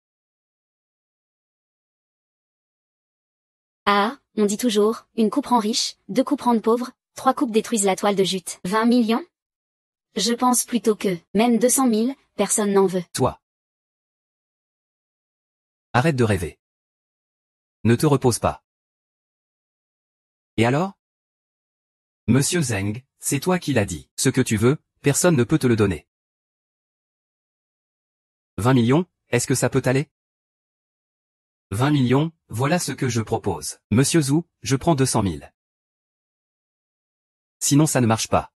Ah, on dit toujours, une coupe rend riche, 2 coupes rendent pauvre, 3 coupes détruisent la toile de jute. 20 millions? Je pense plutôt que, même 200 000, personne n'en veut. Toi. Arrête de rêver. Ne te repose pas. Et alors? Monsieur Zeng, c'est toi qui l'as dit. Ce que tu veux, personne ne peut te le donner. 20 millions, est-ce que ça peut aller? 20 millions, voilà ce que je propose. Monsieur Zhu, je prends 200 000. Sinon ça ne marche pas.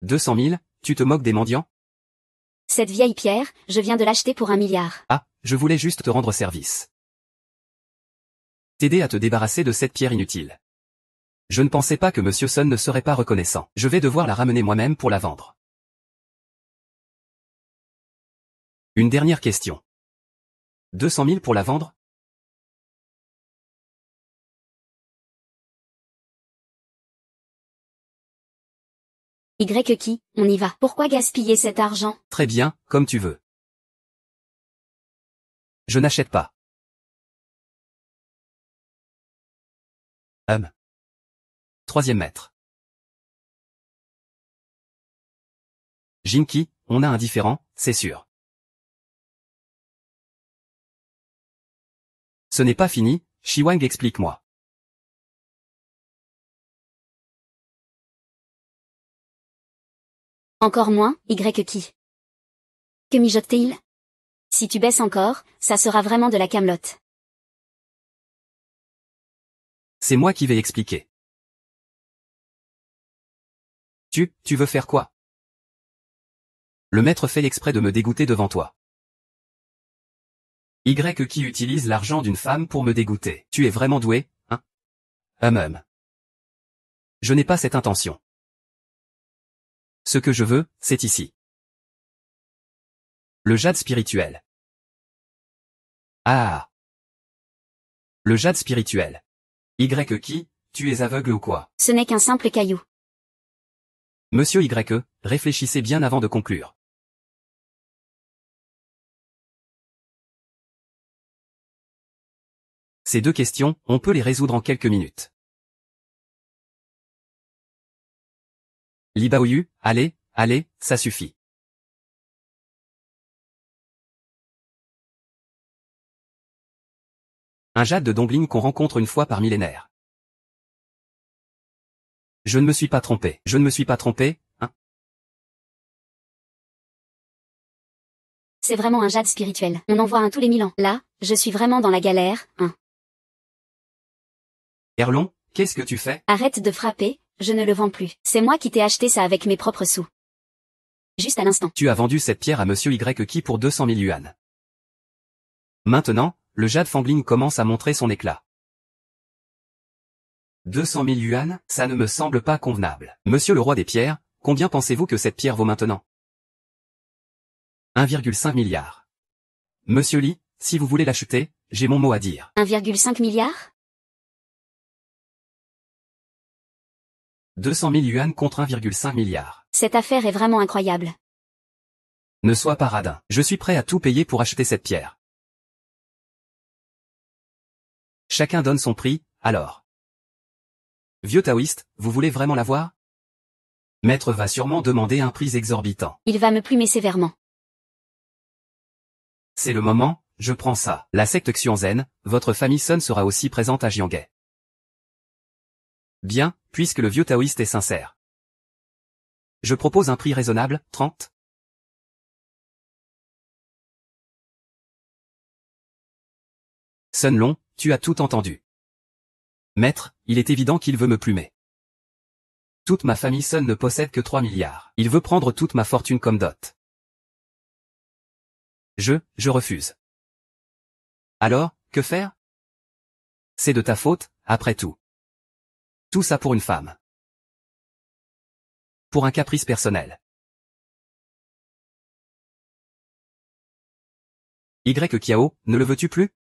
200 000, tu te moques des mendiants? Cette vieille pierre, je viens de l'acheter pour 1 milliard. Ah, je voulais juste te rendre service. T'aider à te débarrasser de cette pierre inutile. Je ne pensais pas que Monsieur Sun ne serait pas reconnaissant. Je vais devoir la ramener moi-même pour la vendre. Une dernière question. 200 000 pour la vendre? Qui, on y va. Pourquoi gaspiller cet argent? Très bien, comme tu veux. Je n'achète pas. Troisième maître. Jinki, on a un différend, c'est sûr. Ce n'est pas fini, Shiwang explique-moi. Encore moins, qui. Que mijote-t-il? Si tu baisses encore, ça sera vraiment de la camelote. C'est moi qui vais expliquer. Tu veux faire quoi? Le maître fait exprès de me dégoûter devant toi. Qui utilise l'argent d'une femme pour me dégoûter. Tu es vraiment doué, hein? Je n'ai pas cette intention. Ce que je veux, c'est ici. Le jade spirituel. Ah. Le jade spirituel. Qui, tu es aveugle ou quoi? Ce n'est qu'un simple caillou. Monsieur réfléchissez bien avant de conclure. Ces deux questions, on peut les résoudre en quelques minutes. Libaoyu, allez, ça suffit. Un jade de Dongling qu'on rencontre une fois par millénaire. Je ne me suis pas trompé, hein? C'est vraiment un jade spirituel. On en voit un tous les 1000 ans. Là, je suis vraiment dans la galère, hein. Erlon, qu'est-ce que tu fais? Arrête de frapper, je ne le vends plus. C'est moi qui t'ai acheté ça avec mes propres sous. Juste à l'instant. Tu as vendu cette pierre à Monsieur qui pour 200 000 yuan. Maintenant, le jade Fangling commence à montrer son éclat. 200 000 yuan, ça ne me semble pas convenable. Monsieur le roi des pierres, combien pensez-vous que cette pierre vaut maintenant? 1,5 milliard. Monsieur Li, si vous voulez l'acheter, j'ai mon mot à dire. 1,5 milliard? 200 000 yuan contre 1,5 milliard. Cette affaire est vraiment incroyable. Ne sois pas radin. Je suis prêt à tout payer pour acheter cette pierre. Chacun donne son prix, alors. Vieux taoïste, vous voulez vraiment la voir? Maître va sûrement demander un prix exorbitant. Il va me plumer sévèrement. C'est le moment, je prends ça. La secte Xianzhen, votre famille Sun sera aussi présente à Jianghe. Bien, puisque le vieux taoïste est sincère. Je propose un prix raisonnable, 30. Sun Long, tu as tout entendu. Maître, il est évident qu'il veut me plumer. Toute ma famille Sun ne possède que 3 milliards. Il veut prendre toute ma fortune comme dot. Je refuse. Alors, que faire? C'est de ta faute, après tout. Tout ça pour une femme. Pour un caprice personnel. Kiao, ne le veux-tu plus?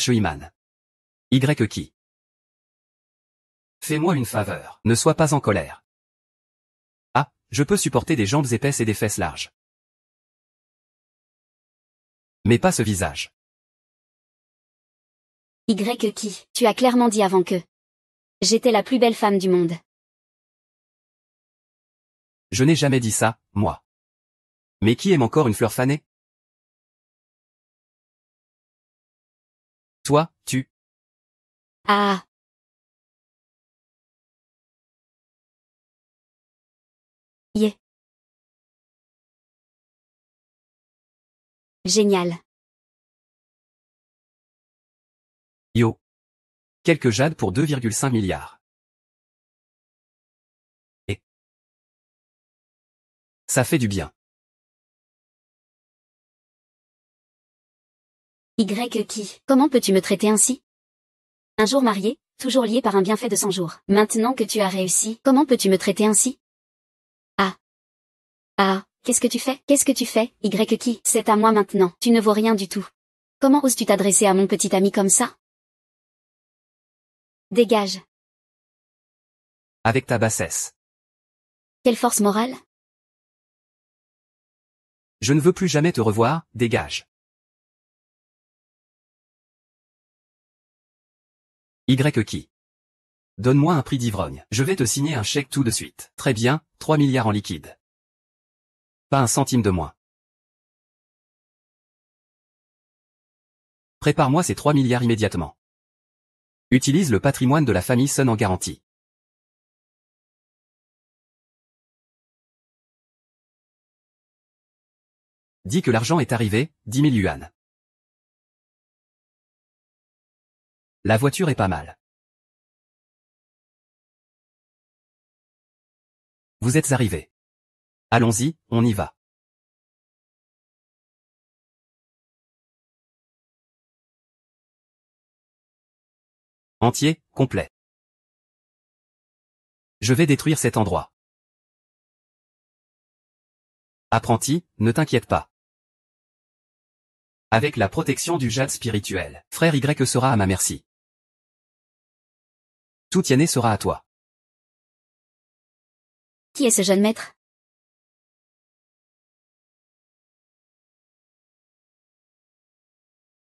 Iman. Qui? Fais-moi une faveur, ne sois pas en colère. Ah, je peux supporter des jambes épaisses et des fesses larges. Mais pas ce visage. Qui, tu as clairement dit avant que j'étais la plus belle femme du monde. Je n'ai jamais dit ça, moi. Mais qui aime encore une fleur fanée? Toi, tu. Ah. Yeah. Génial. Yo. Quelques jades pour 2,5 milliards. Et ça fait du bien. Qui, comment peux-tu me traiter ainsi? Un jour marié, toujours lié par un bienfait de 100 jours. Maintenant que tu as réussi, comment peux-tu me traiter ainsi? Ah. Ah, qu'est-ce que tu fais? Qu'est-ce que tu fais, Qui? C'est à moi maintenant. Tu ne vaux rien du tout. Comment oses-tu t'adresser à mon petit ami comme ça? Dégage. Avec ta bassesse. Quelle force morale? Je ne veux plus jamais te revoir, dégage. Qui? Donne-moi un prix d'ivrogne. Je vais te signer un chèque tout de suite. Très bien, 3 milliards en liquide. Pas un centime de moins. Prépare-moi ces 3 milliards immédiatement. Utilise le patrimoine de la famille Sun en garantie. Dis que l'argent est arrivé, 10 000 yuan. La voiture est pas mal. Vous êtes arrivés. Allons-y, on y va. Entier, complet. Je vais détruire cet endroit. Apprenti, ne t'inquiète pas. Avec la protection du jade spirituel, frère Y sera à ma merci. Tout Tiané sera à toi. Qui est ce jeune maître?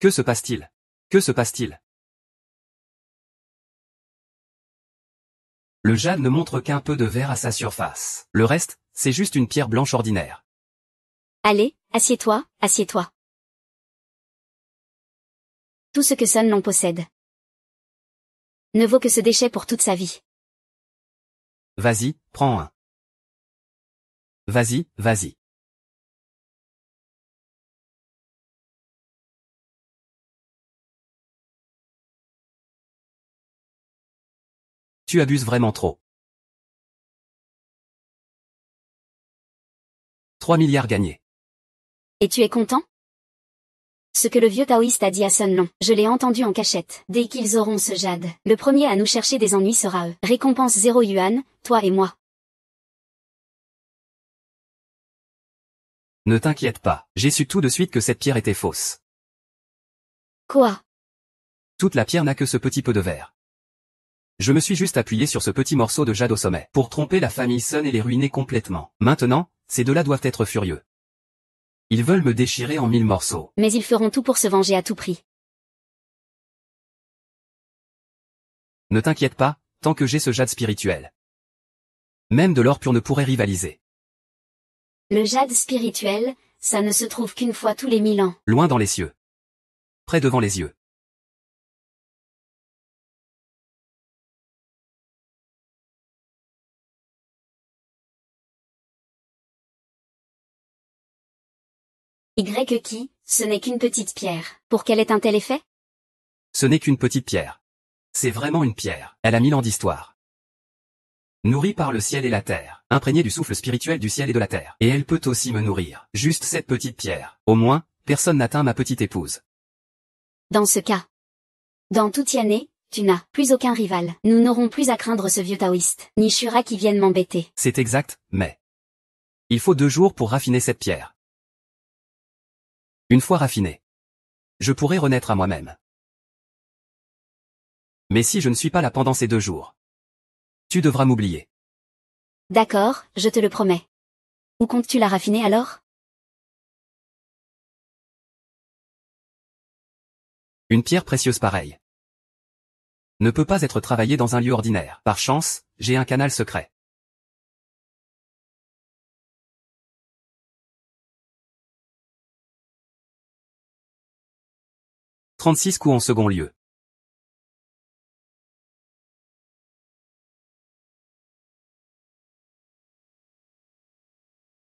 Que se passe-t-il? Que se passe-t-il? Le jade ne montre qu'un peu de vert à sa surface. Le reste, c'est juste une pierre blanche ordinaire. Allez, assieds-toi, assieds-toi. Tout ce que Sun Long possède ne vaut que ce déchet pour toute sa vie. Vas-y, prends un. Vas-y, vas-y. Tu abuses vraiment trop. 3 milliards gagnés. Et tu es content? Ce que le vieux taoïste a dit à Sun Long, je l'ai entendu en cachette. Dès qu'ils auront ce jade, le premier à nous chercher des ennuis sera eux. Récompense 0 yuan, toi et moi. Ne t'inquiète pas, j'ai su tout de suite que cette pierre était fausse. Quoi? Toute la pierre n'a que ce petit peu de verre. Je me suis juste appuyé sur ce petit morceau de jade au sommet, pour tromper la famille Sun et les ruiner complètement. Maintenant, ces deux-là doivent être furieux. Ils veulent me déchirer en 1000 morceaux. Mais ils feront tout pour se venger à tout prix. Ne t'inquiète pas, tant que j'ai ce jade spirituel. Même de l'or pur ne pourrait rivaliser. Le jade spirituel, ça ne se trouve qu'une fois tous les 1000 ans. Loin dans les cieux. Près devant les yeux. Y qui, ce n'est qu'une petite pierre. Pour qu'elle ait un tel effet? Ce n'est qu'une petite pierre. C'est vraiment une pierre. Elle a 1000 ans d'histoire. Nourrie par le ciel et la terre, imprégnée du souffle spirituel du ciel et de la terre. Et elle peut aussi me nourrir. Juste cette petite pierre. Au moins, personne n'atteint ma petite épouse. Dans ce cas. Dans toute année, tu n'as plus aucun rival. Nous n'aurons plus à craindre ce vieux taoïste, ni Shura qui viennent m'embêter. C'est exact, mais... il faut 2 jours pour raffiner cette pierre. Une fois raffinée, je pourrai renaître à moi-même. Mais si je ne suis pas là pendant ces 2 jours, tu devras m'oublier. D'accord, je te le promets. Où comptes-tu la raffiner alors? Une pierre précieuse pareille ne peut pas être travaillée dans un lieu ordinaire. Par chance, j'ai un canal secret. « 36 coups en second lieu.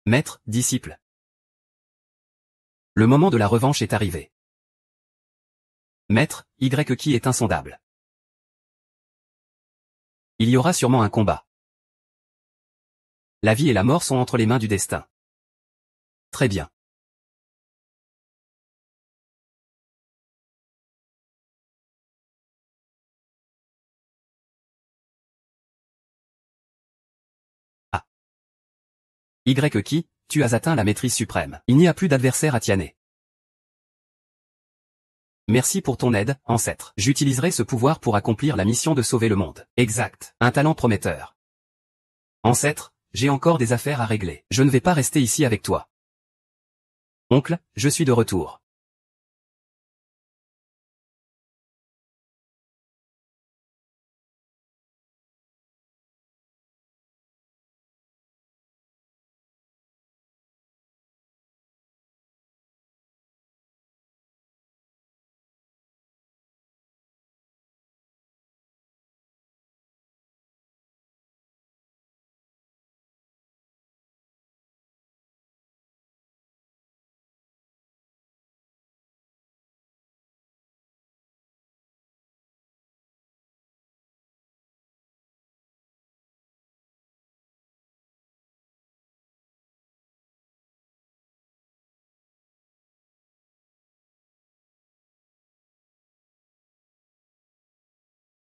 Maître, disciple. Le moment de la revanche est arrivé. Maître, Y qui est insondable. Il y aura sûrement un combat. La vie et la mort sont entre les mains du destin. Très bien. Ah. Y qui, tu as atteint la maîtrise suprême. Il n'y a plus d'adversaire à Tiané. Merci pour ton aide, ancêtre. J'utiliserai ce pouvoir pour accomplir la mission de sauver le monde. Exact. Un talent prometteur. Ancêtre, j'ai encore des affaires à régler. Je ne vais pas rester ici avec toi. Oncle, je suis de retour.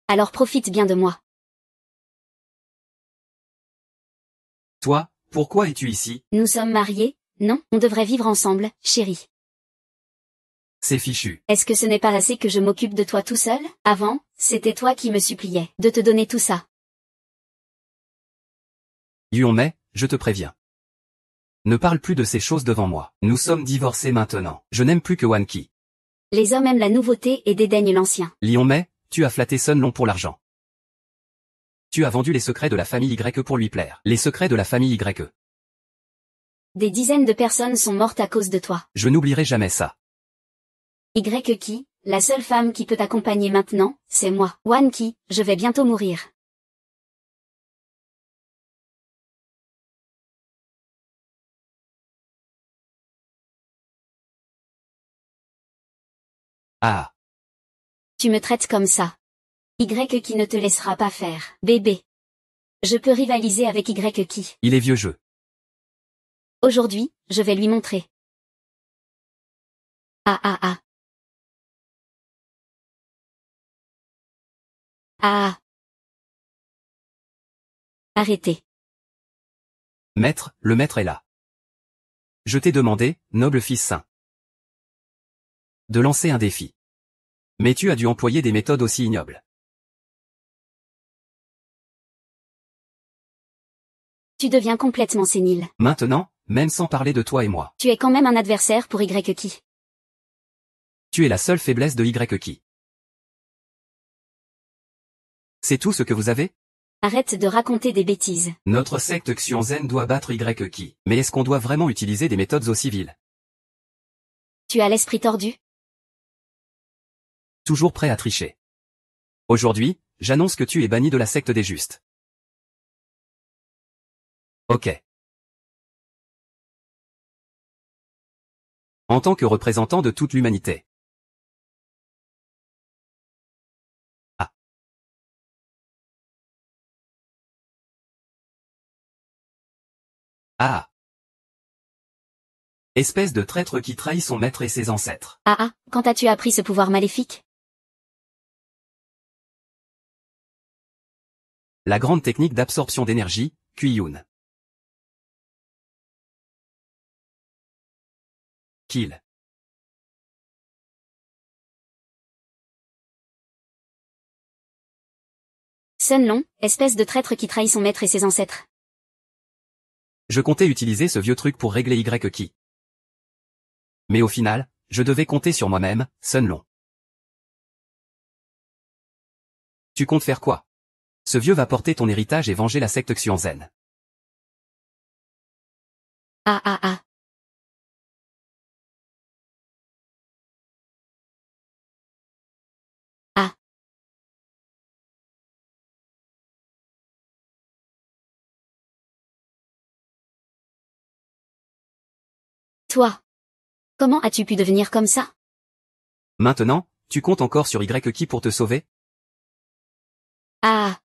Alors profite bien de moi. Toi, pourquoi es-tu ici? Nous sommes mariés, non? On devrait vivre ensemble, chérie. C'est fichu. Est-ce que ce n'est pas assez que je m'occupe de toi tout seul? Avant, c'était toi qui me suppliais de te donner tout ça. Yuon mais, je te préviens. Ne parle plus de ces choses devant moi. Nous sommes divorcés maintenant. Je n'aime plus que Wan-Ki. Les hommes aiment la nouveauté et dédaignent l'ancien. Lion mais, tu as flatté Sun Long pour l'argent. Tu as vendu les secrets de la famille YE pour lui plaire. Les secrets de la famille YE. Des dizaines de personnes sont mortes à cause de toi. Je n'oublierai jamais ça. YE, la seule femme qui peut t'accompagner maintenant, c'est moi. Wan-Ki, je vais bientôt mourir. Ah. Tu me traites comme ça. YE ne te laissera pas faire, bébé. Je peux rivaliser avec YE. Il est vieux jeu. Aujourd'hui, je vais lui montrer. Ah ah ah. Ah. Arrêtez. Maître, le maître est là. Je t'ai demandé, noble fils saint, de lancer un défi. Mais tu as dû employer des méthodes aussi ignobles. Tu deviens complètement sénile. Maintenant, même sans parler de toi et moi, Tu es quand même un adversaire pour YE. tu es la seule faiblesse de YE. C'est tout ce que vous avez? Arrête de raconter des bêtises. Notre secte Xianzhen doit battre YE. Mais est-ce qu'on doit vraiment utiliser des méthodes aussi viles? Tu as l'esprit tordu? Toujours prêt à tricher. Aujourd'hui, j'annonce que tu es banni de la secte des justes. Ok. En tant que représentant de toute l'humanité. Ah. Ah. Espèce de traître qui trahit son maître et ses ancêtres. Ah ah, quand as-tu appris ce pouvoir maléfique? La grande technique d'absorption d'énergie, Kuiyun. Kill. Sun Long, espèce de traître qui trahit son maître et ses ancêtres. Je comptais utiliser ce vieux truc pour régler YE. Mais au final, je devais compter sur moi-même, Sun Long. Tu comptes faire quoi? Ce vieux va porter ton héritage et venger la secte Xianzhen. Ah ah ah. Ah. Toi. Comment as-tu pu devenir comme ça? Maintenant, tu comptes encore sur YE pour te sauver? Ah.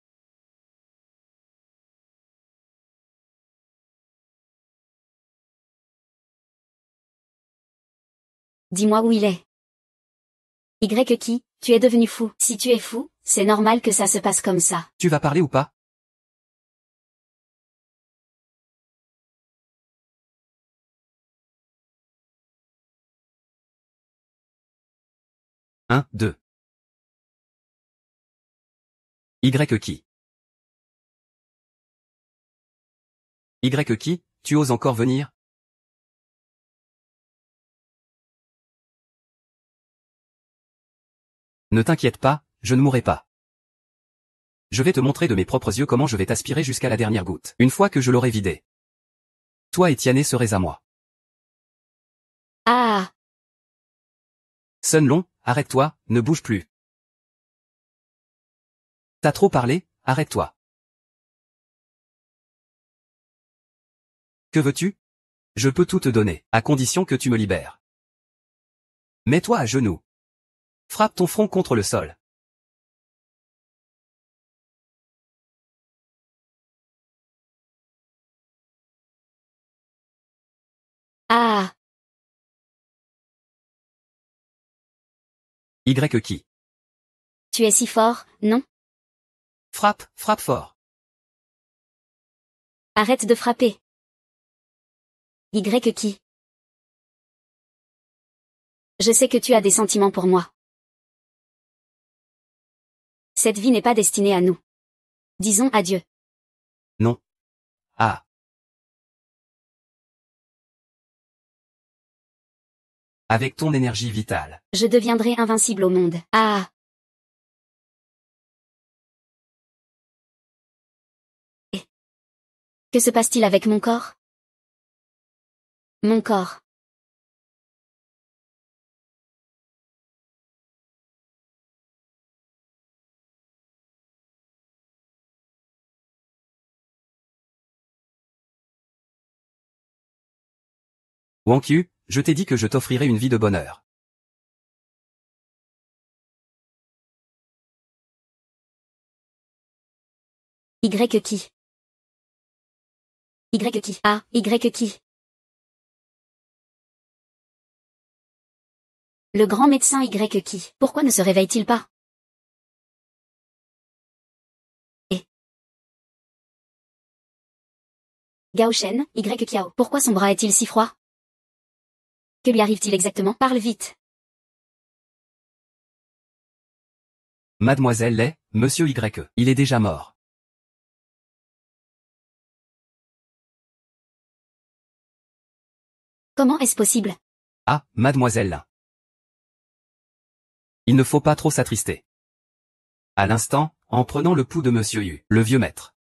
Dis-moi où il est. YE, tu es devenu fou. Si tu es fou, c'est normal que ça se passe comme ça. Tu vas parler ou pas? Un, deux. YE. YE, tu oses encore venir? Ne t'inquiète pas, je ne mourrai pas. Je vais te montrer de mes propres yeux comment je vais t'aspirer jusqu'à la dernière goutte. Une fois que je l'aurai vidé. Toi et Tiané serez à moi. Ah. Sun Long, arrête-toi, ne bouge plus. T'as trop parlé, arrête-toi. Que veux-tu? Je peux tout te donner, à condition que tu me libères. Mets-toi à genoux. Frappe ton front contre le sol. Ah. YE. Tu es si fort, non? Frappe, frappe fort. Arrête de frapper. Y qui? Je sais que tu as des sentiments pour moi. Cette vie n'est pas destinée à nous. Disons adieu. Non. Ah. Avec ton énergie vitale. Je deviendrai invincible au monde. Ah. Et que se passe-t-il avec mon corps? Mon corps. Wankyu, je t'ai dit que je t'offrirais une vie de bonheur. Y qui? Y qui? Ah, Y qui? Le grand médecin Y qui? Pourquoi ne se réveille-t-il pas? Et Gao Shen, Y Kiao. Pourquoi son bras est-il si froid? Que lui arrive-t-il exactement? Parle vite. Mademoiselle Lay, monsieur Y. Il est déjà mort. Comment est-ce possible? Ah, mademoiselle Lin. Il ne faut pas trop s'attrister. À l'instant, en prenant le pouls de monsieur Yu, le vieux maître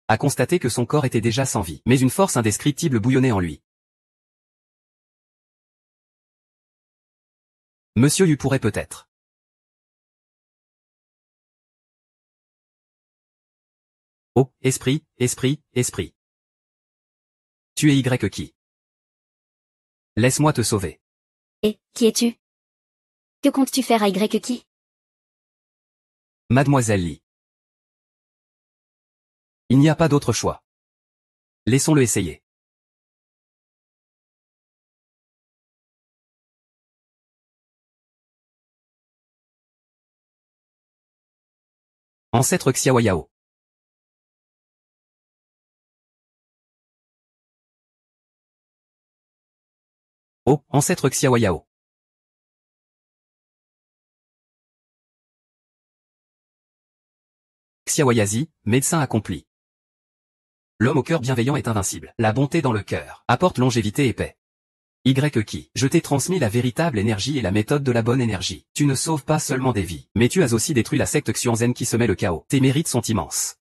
a constaté que son corps était déjà sans vie, mais une force indescriptible bouillonnait en lui. Monsieur Yu pourrait peut-être. Oh, esprit, esprit, esprit. Tu es Y qui? Laisse-moi te sauver. Et, qui es-tu? Que comptes-tu faire à Y qui? Mademoiselle Li. Il n'y a pas d'autre choix. Laissons-le essayer. Ancêtre Xiaoyao. Oh, ancêtre Xiaoyao. Xiaoyazi, médecin accompli. L'homme au cœur bienveillant est invincible. La bonté dans le cœur apporte longévité et paix. Y qui? Je t'ai transmis la véritable énergie et la méthode de la bonne énergie. Tu ne sauves pas seulement des vies, mais tu as aussi détruit la secte Xuanzhen qui semait le chaos. Tes mérites sont immenses.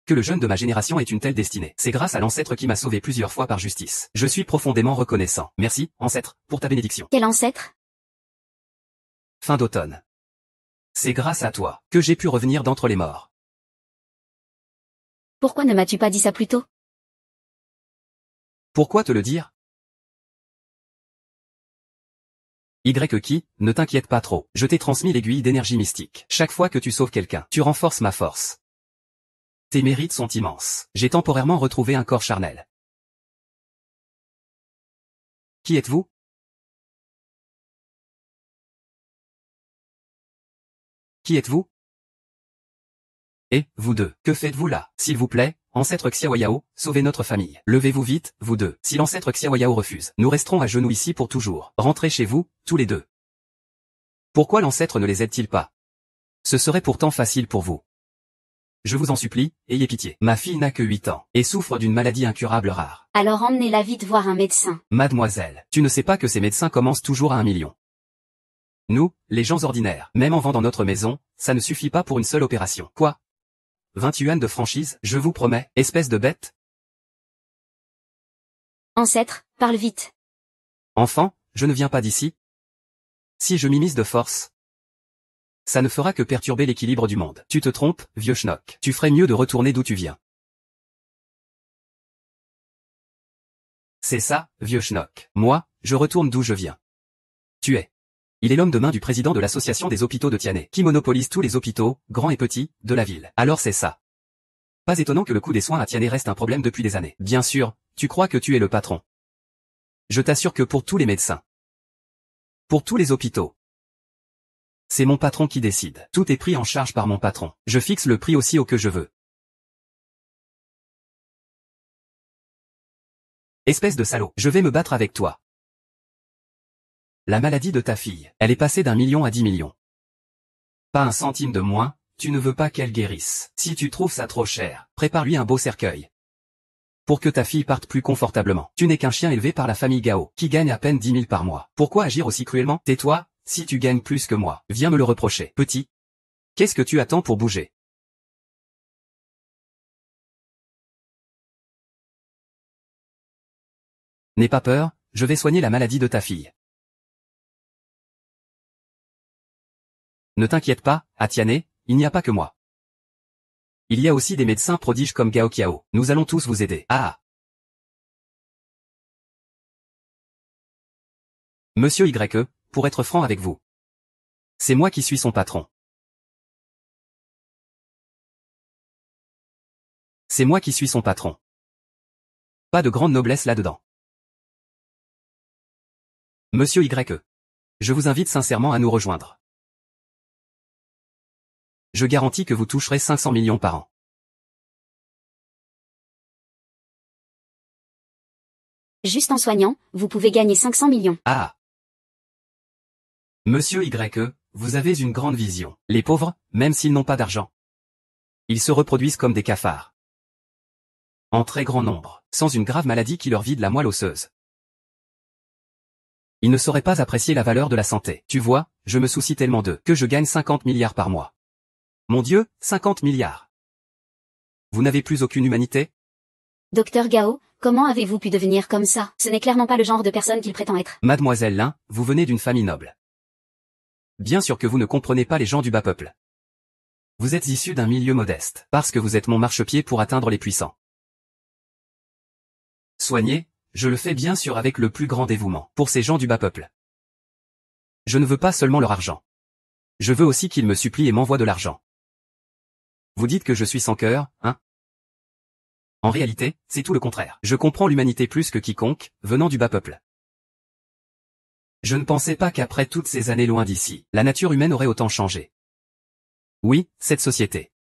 Que le jeune de ma génération ait une telle destinée. C'est grâce à l'ancêtre qui m'a sauvé plusieurs fois par justice. Je suis profondément reconnaissant. Merci, ancêtre, pour ta bénédiction. Quel ancêtre? Fin d'automne. C'est grâce à toi que j'ai pu revenir d'entre les morts. Pourquoi ne m'as-tu pas dit ça plus tôt? Pourquoi te le dire? Y qui, ne t'inquiète pas trop. Je t'ai transmis l'aiguille d'énergie mystique. Chaque fois que tu sauves quelqu'un, tu renforces ma force. Tes mérites sont immenses. J'ai temporairement retrouvé un corps charnel. Qui êtes-vous? Qui êtes-vous? Et, vous deux, que faites-vous là? S'il vous plaît, ancêtre Xiaoyao, sauvez notre famille. Levez-vous vite, vous deux. Si l'ancêtre Xiaoyao refuse, nous resterons à genoux ici pour toujours. Rentrez chez vous, tous les deux. Pourquoi l'ancêtre ne les aide-t-il pas? Ce serait pourtant facile pour vous. Je vous en supplie, ayez pitié. Ma fille n'a que 8 ans, et souffre d'une maladie incurable rare. Alors emmenez-la vite voir un médecin. Mademoiselle, tu ne sais pas que ces médecins commencent toujours à 1 million. Nous, les gens ordinaires, même en vendant notre maison, ça ne suffit pas pour une seule opération. Quoi? 20 yuan de franchise, je vous promets, espèce de bête? Ancêtre, parle vite. Enfant, je ne viens pas d'ici. Si je m'immisce de force, ça ne fera que perturber l'équilibre du monde. Tu te trompes, vieux schnock. Tu ferais mieux de retourner d'où tu viens. C'est ça, vieux schnock. Moi, je retourne d'où je viens. Tu es. Il est l'homme de main du président de l'association des hôpitaux de Tianhe, qui monopolise tous les hôpitaux, grands et petits, de la ville. Alors c'est ça. Pas étonnant que le coût des soins à Tianhe reste un problème depuis des années. Bien sûr, tu crois que tu es le patron. Je t'assure que pour tous les médecins, pour tous les hôpitaux, c'est mon patron qui décide. Tout est pris en charge par mon patron. Je fixe le prix aussi au que je veux. Espèce de salaud, je vais me battre avec toi. La maladie de ta fille, elle est passée d'1 million à 10 millions. Pas un centime de moins, tu ne veux pas qu'elle guérisse. Si tu trouves ça trop cher, prépare-lui un beau cercueil. Pour que ta fille parte plus confortablement. Tu n'es qu'un chien élevé par la famille Gao, qui gagne à peine 10 000 par mois. Pourquoi agir aussi cruellement? Tais-toi, si tu gagnes plus que moi, viens me le reprocher. Petit, qu'est-ce que tu attends pour bouger? N'aie pas peur, je vais soigner la maladie de ta fille. Ne t'inquiète pas, Atiane, il n'y a pas que moi. Il y a aussi des médecins prodiges comme Gao Kiao. Nous allons tous vous aider. Ah! Monsieur YE, pour être franc avec vous. C'est moi qui suis son patron. C'est moi qui suis son patron. Pas de grande noblesse là-dedans. Monsieur YE. Je vous invite sincèrement à nous rejoindre. Je garantis que vous toucherez 500 millions par an. Juste en soignant, vous pouvez gagner 500 millions. Ah! Monsieur YE, vous avez une grande vision. Les pauvres, même s'ils n'ont pas d'argent, ils se reproduisent comme des cafards. En très grand nombre, sans une grave maladie qui leur vide la moelle osseuse. Ils ne sauraient pas apprécier la valeur de la santé. Tu vois, je me soucie tellement d'eux que je gagne 50 milliards par mois. Mon Dieu, 50 milliards. Vous n'avez plus aucune humanité? Docteur Gao, comment avez-vous pu devenir comme ça? Ce n'est clairement pas le genre de personne qu'il prétend être. Mademoiselle Lin, vous venez d'une famille noble. Bien sûr que vous ne comprenez pas les gens du bas peuple. Vous êtes issu d'un milieu modeste, parce que vous êtes mon marchepied pour atteindre les puissants. Soigner, je le fais bien sûr avec le plus grand dévouement, pour ces gens du bas peuple. Je ne veux pas seulement leur argent. Je veux aussi qu'ils me supplient et m'envoient de l'argent. Vous dites que je suis sans cœur, hein? En réalité, c'est tout le contraire. Je comprends l'humanité plus que quiconque, venant du bas peuple. Je ne pensais pas qu'après toutes ces années loin d'ici, la nature humaine aurait autant changé. Oui, cette société.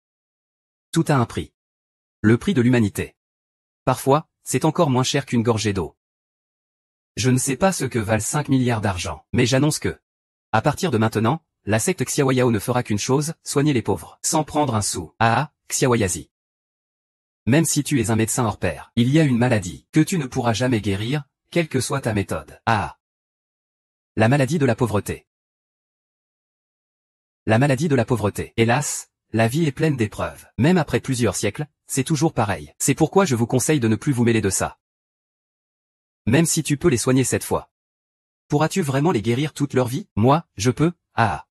Tout a un prix. Le prix de l'humanité. Parfois, c'est encore moins cher qu'une gorgée d'eau. Je ne sais pas ce que valent 5 milliards d'argent, mais j'annonce que, à partir de maintenant, la secte Xiaoyao ne fera qu'une chose, soigner les pauvres, sans prendre un sou. Ah, Xiaoyazi. Même si tu es un médecin hors pair, il y a une maladie que tu ne pourras jamais guérir, quelle que soit ta méthode. Ah. La maladie de la pauvreté. La maladie de la pauvreté. Hélas, la vie est pleine d'épreuves. Même après plusieurs siècles, c'est toujours pareil. C'est pourquoi je vous conseille de ne plus vous mêler de ça. Même si tu peux les soigner cette fois. Pourras-tu vraiment les guérir toute leur vie? Moi, je peux. Ah.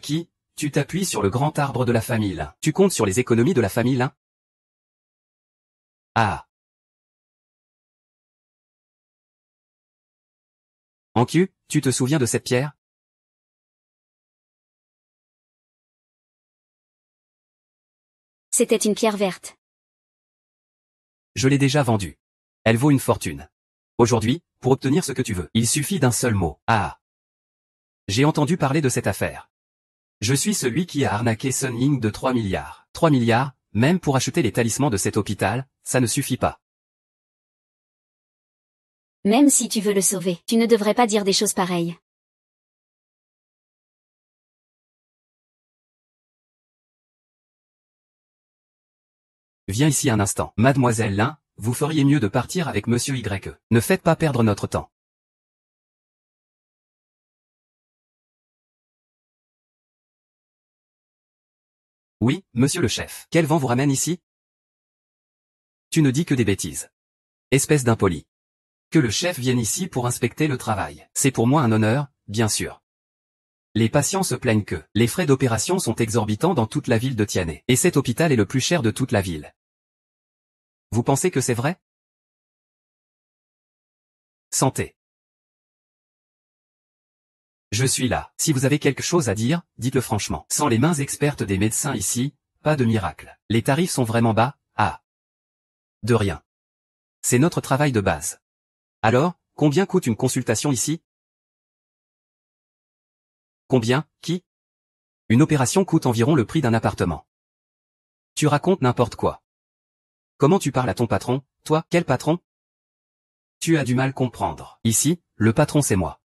Qui, tu t'appuies sur le grand arbre de la famille Lin. Tu comptes sur les économies de la famille Lin? Ah. En Q, tu te souviens de cette pierre? C'était une pierre verte. Je l'ai déjà vendue. Elle vaut une fortune. Aujourd'hui, pour obtenir ce que tu veux, il suffit d'un seul mot. Ah. J'ai entendu parler de cette affaire. Je suis celui qui a arnaqué Sun Ying de 3 milliards. 3 milliards, même pour acheter les talismans de cet hôpital, ça ne suffit pas. Même si tu veux le sauver, tu ne devrais pas dire des choses pareilles. Viens ici un instant. Mademoiselle Lin, vous feriez mieux de partir avec Monsieur YE. Ne faites pas perdre notre temps. Oui, monsieur le chef. Quel vent vous ramène ici? Tu ne dis que des bêtises. Espèce d'impoli. Que le chef vienne ici pour inspecter le travail. C'est pour moi un honneur, bien sûr. Les patients se plaignent que les frais d'opération sont exorbitants dans toute la ville de Tiané. Et cet hôpital est le plus cher de toute la ville. Vous pensez que c'est vrai? Santé. Je suis là. Si vous avez quelque chose à dire, dites-le franchement. Sans les mains expertes des médecins ici, pas de miracle. Les tarifs sont vraiment bas, ah. De rien. C'est notre travail de base. Alors, combien coûte une consultation ici? Combien, qui? Une opération coûte environ le prix d'un appartement. Tu racontes n'importe quoi. Comment tu parles à ton patron? Toi, quel patron? Tu as du mal comprendre. Ici, le patron c'est moi.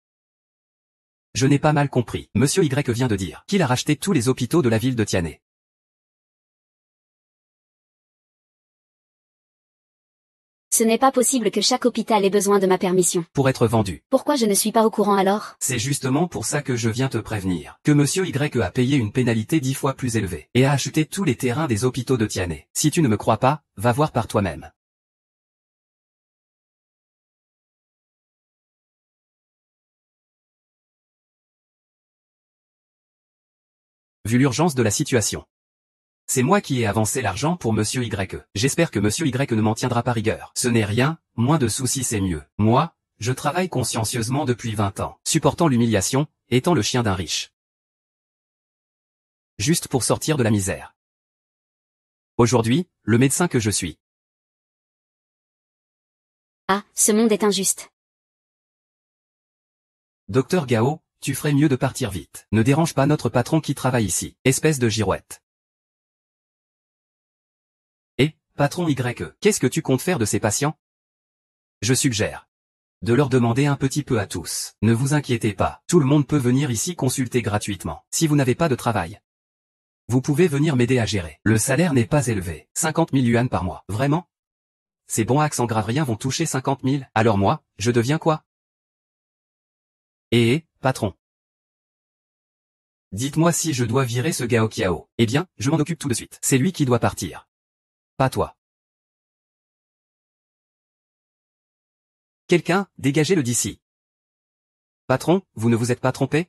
Je n'ai pas mal compris. Monsieur Y vient de dire qu'il a racheté tous les hôpitaux de la ville de Tianhe. Ce n'est pas possible que chaque hôpital ait besoin de ma permission. Pour être vendu. Pourquoi je ne suis pas au courant alors? C'est justement pour ça que je viens te prévenir, que Monsieur Y a payé une pénalité 10 fois plus élevée, et a acheté tous les terrains des hôpitaux de Tianhe. Si tu ne me crois pas, va voir par toi-même. Vu l'urgence de la situation. C'est moi qui ai avancé l'argent pour Monsieur Y. J'espère que Monsieur Y ne m'en tiendra pas rigueur. Ce n'est rien, moins de soucis c'est mieux. Moi, je travaille consciencieusement depuis 20 ans, supportant l'humiliation, étant le chien d'un riche. Juste pour sortir de la misère. Aujourd'hui, le médecin que je suis. Ah, ce monde est injuste. Docteur Gao, tu ferais mieux de partir vite. Ne dérange pas notre patron qui travaille ici, espèce de girouette. Et, patron Y, qu'est-ce que tu comptes faire de ces patients? Je suggère de leur demander un petit peu à tous. Ne vous inquiétez pas, tout le monde peut venir ici consulter gratuitement. Si vous n'avez pas de travail, vous pouvez venir m'aider à gérer. Le salaire n'est pas élevé, 50 000 yuan par mois. Vraiment? Ces bons accents graveriens vont toucher 50 000, alors moi, je deviens quoi? Patron. Dites-moi si je dois virer ce Gao Kiao. Eh bien, je m'en occupe tout de suite. C'est lui qui doit partir. Pas toi. Quelqu'un, dégagez-le d'ici. Patron, vous ne vous êtes pas trompé?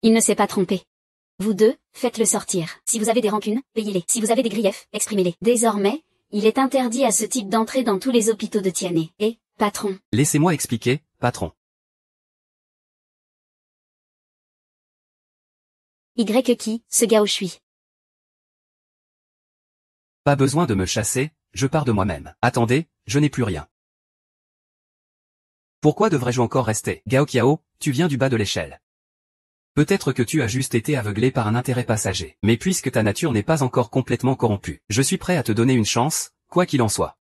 Il ne s'est pas trompé. Vous deux, faites-le sortir. Si vous avez des rancunes, payez-les. Si vous avez des griefs, exprimez-les. Désormais, il est interdit à ce type d'entrer dans tous les hôpitaux de Tianhe. Et, patron. Laissez-moi expliquer, patron. Y qui, ce Gao Shui. Pas besoin de me chasser, je pars de moi-même. Attendez, je n'ai plus rien. Pourquoi devrais-je encore rester? Gao Kiao, tu viens du bas de l'échelle. Peut-être que tu as juste été aveuglé par un intérêt passager. Mais puisque ta nature n'est pas encore complètement corrompue, je suis prêt à te donner une chance, quoi qu'il en soit.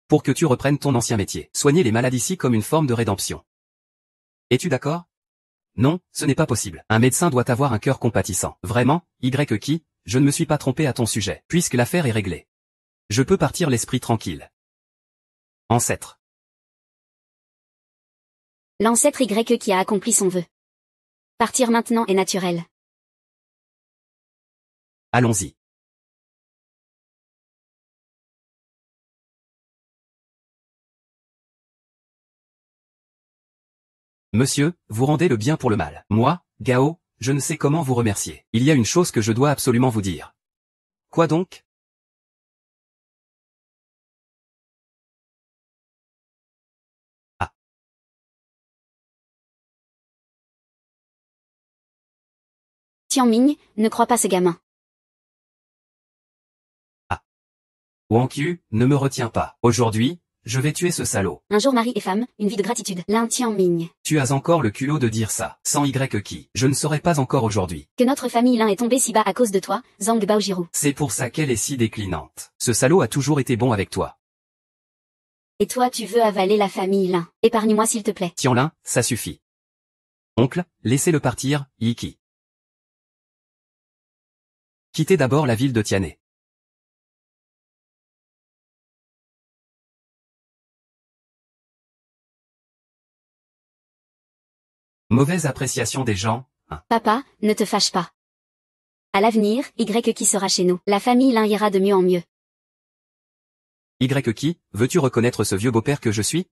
Pour que tu reprennes ton ancien métier. Soigner les malades ici comme une forme de rédemption. Es-tu d'accord? Non, ce n'est pas possible. Un médecin doit avoir un cœur compatissant. Vraiment, Y qui, je ne me suis pas trompé à ton sujet, puisque l'affaire est réglée. Je peux partir l'esprit tranquille. Ancêtre. L'ancêtre Y qui a accompli son vœu. Partir maintenant est naturel. Allons-y. Monsieur, vous rendez le bien pour le mal. Moi, Gao, je ne sais comment vous remercier. Il y a une chose que je dois absolument vous dire. Quoi donc? Ah. Tianming, ne crois pas ce gamin. Ah. Wang Yu, ne me retiens pas. Aujourd'hui, je vais tuer ce salaud. Un jour mari et femme, une vie de gratitude. Lin Tianming. Tu as encore le culot de dire ça. Sans Y qui, je ne saurais pas encore aujourd'hui. Que notre famille Lin est tombée si bas à cause de toi, Zhang Baojiru. C'est pour ça qu'elle est si déclinante. Ce salaud a toujours été bon avec toi. Et toi tu veux avaler la famille Lin. Épargne-moi s'il te plaît. Tianlin, ça suffit. Oncle, laissez-le partir, Yiki. Quittez d'abord la ville de Tianhe. Mauvaise appréciation des gens, hein. Papa, ne te fâche pas. À l'avenir, Y qui sera chez nous. La famille Lin ira de mieux en mieux. Y qui, veux-tu reconnaître ce vieux beau-père que je suis?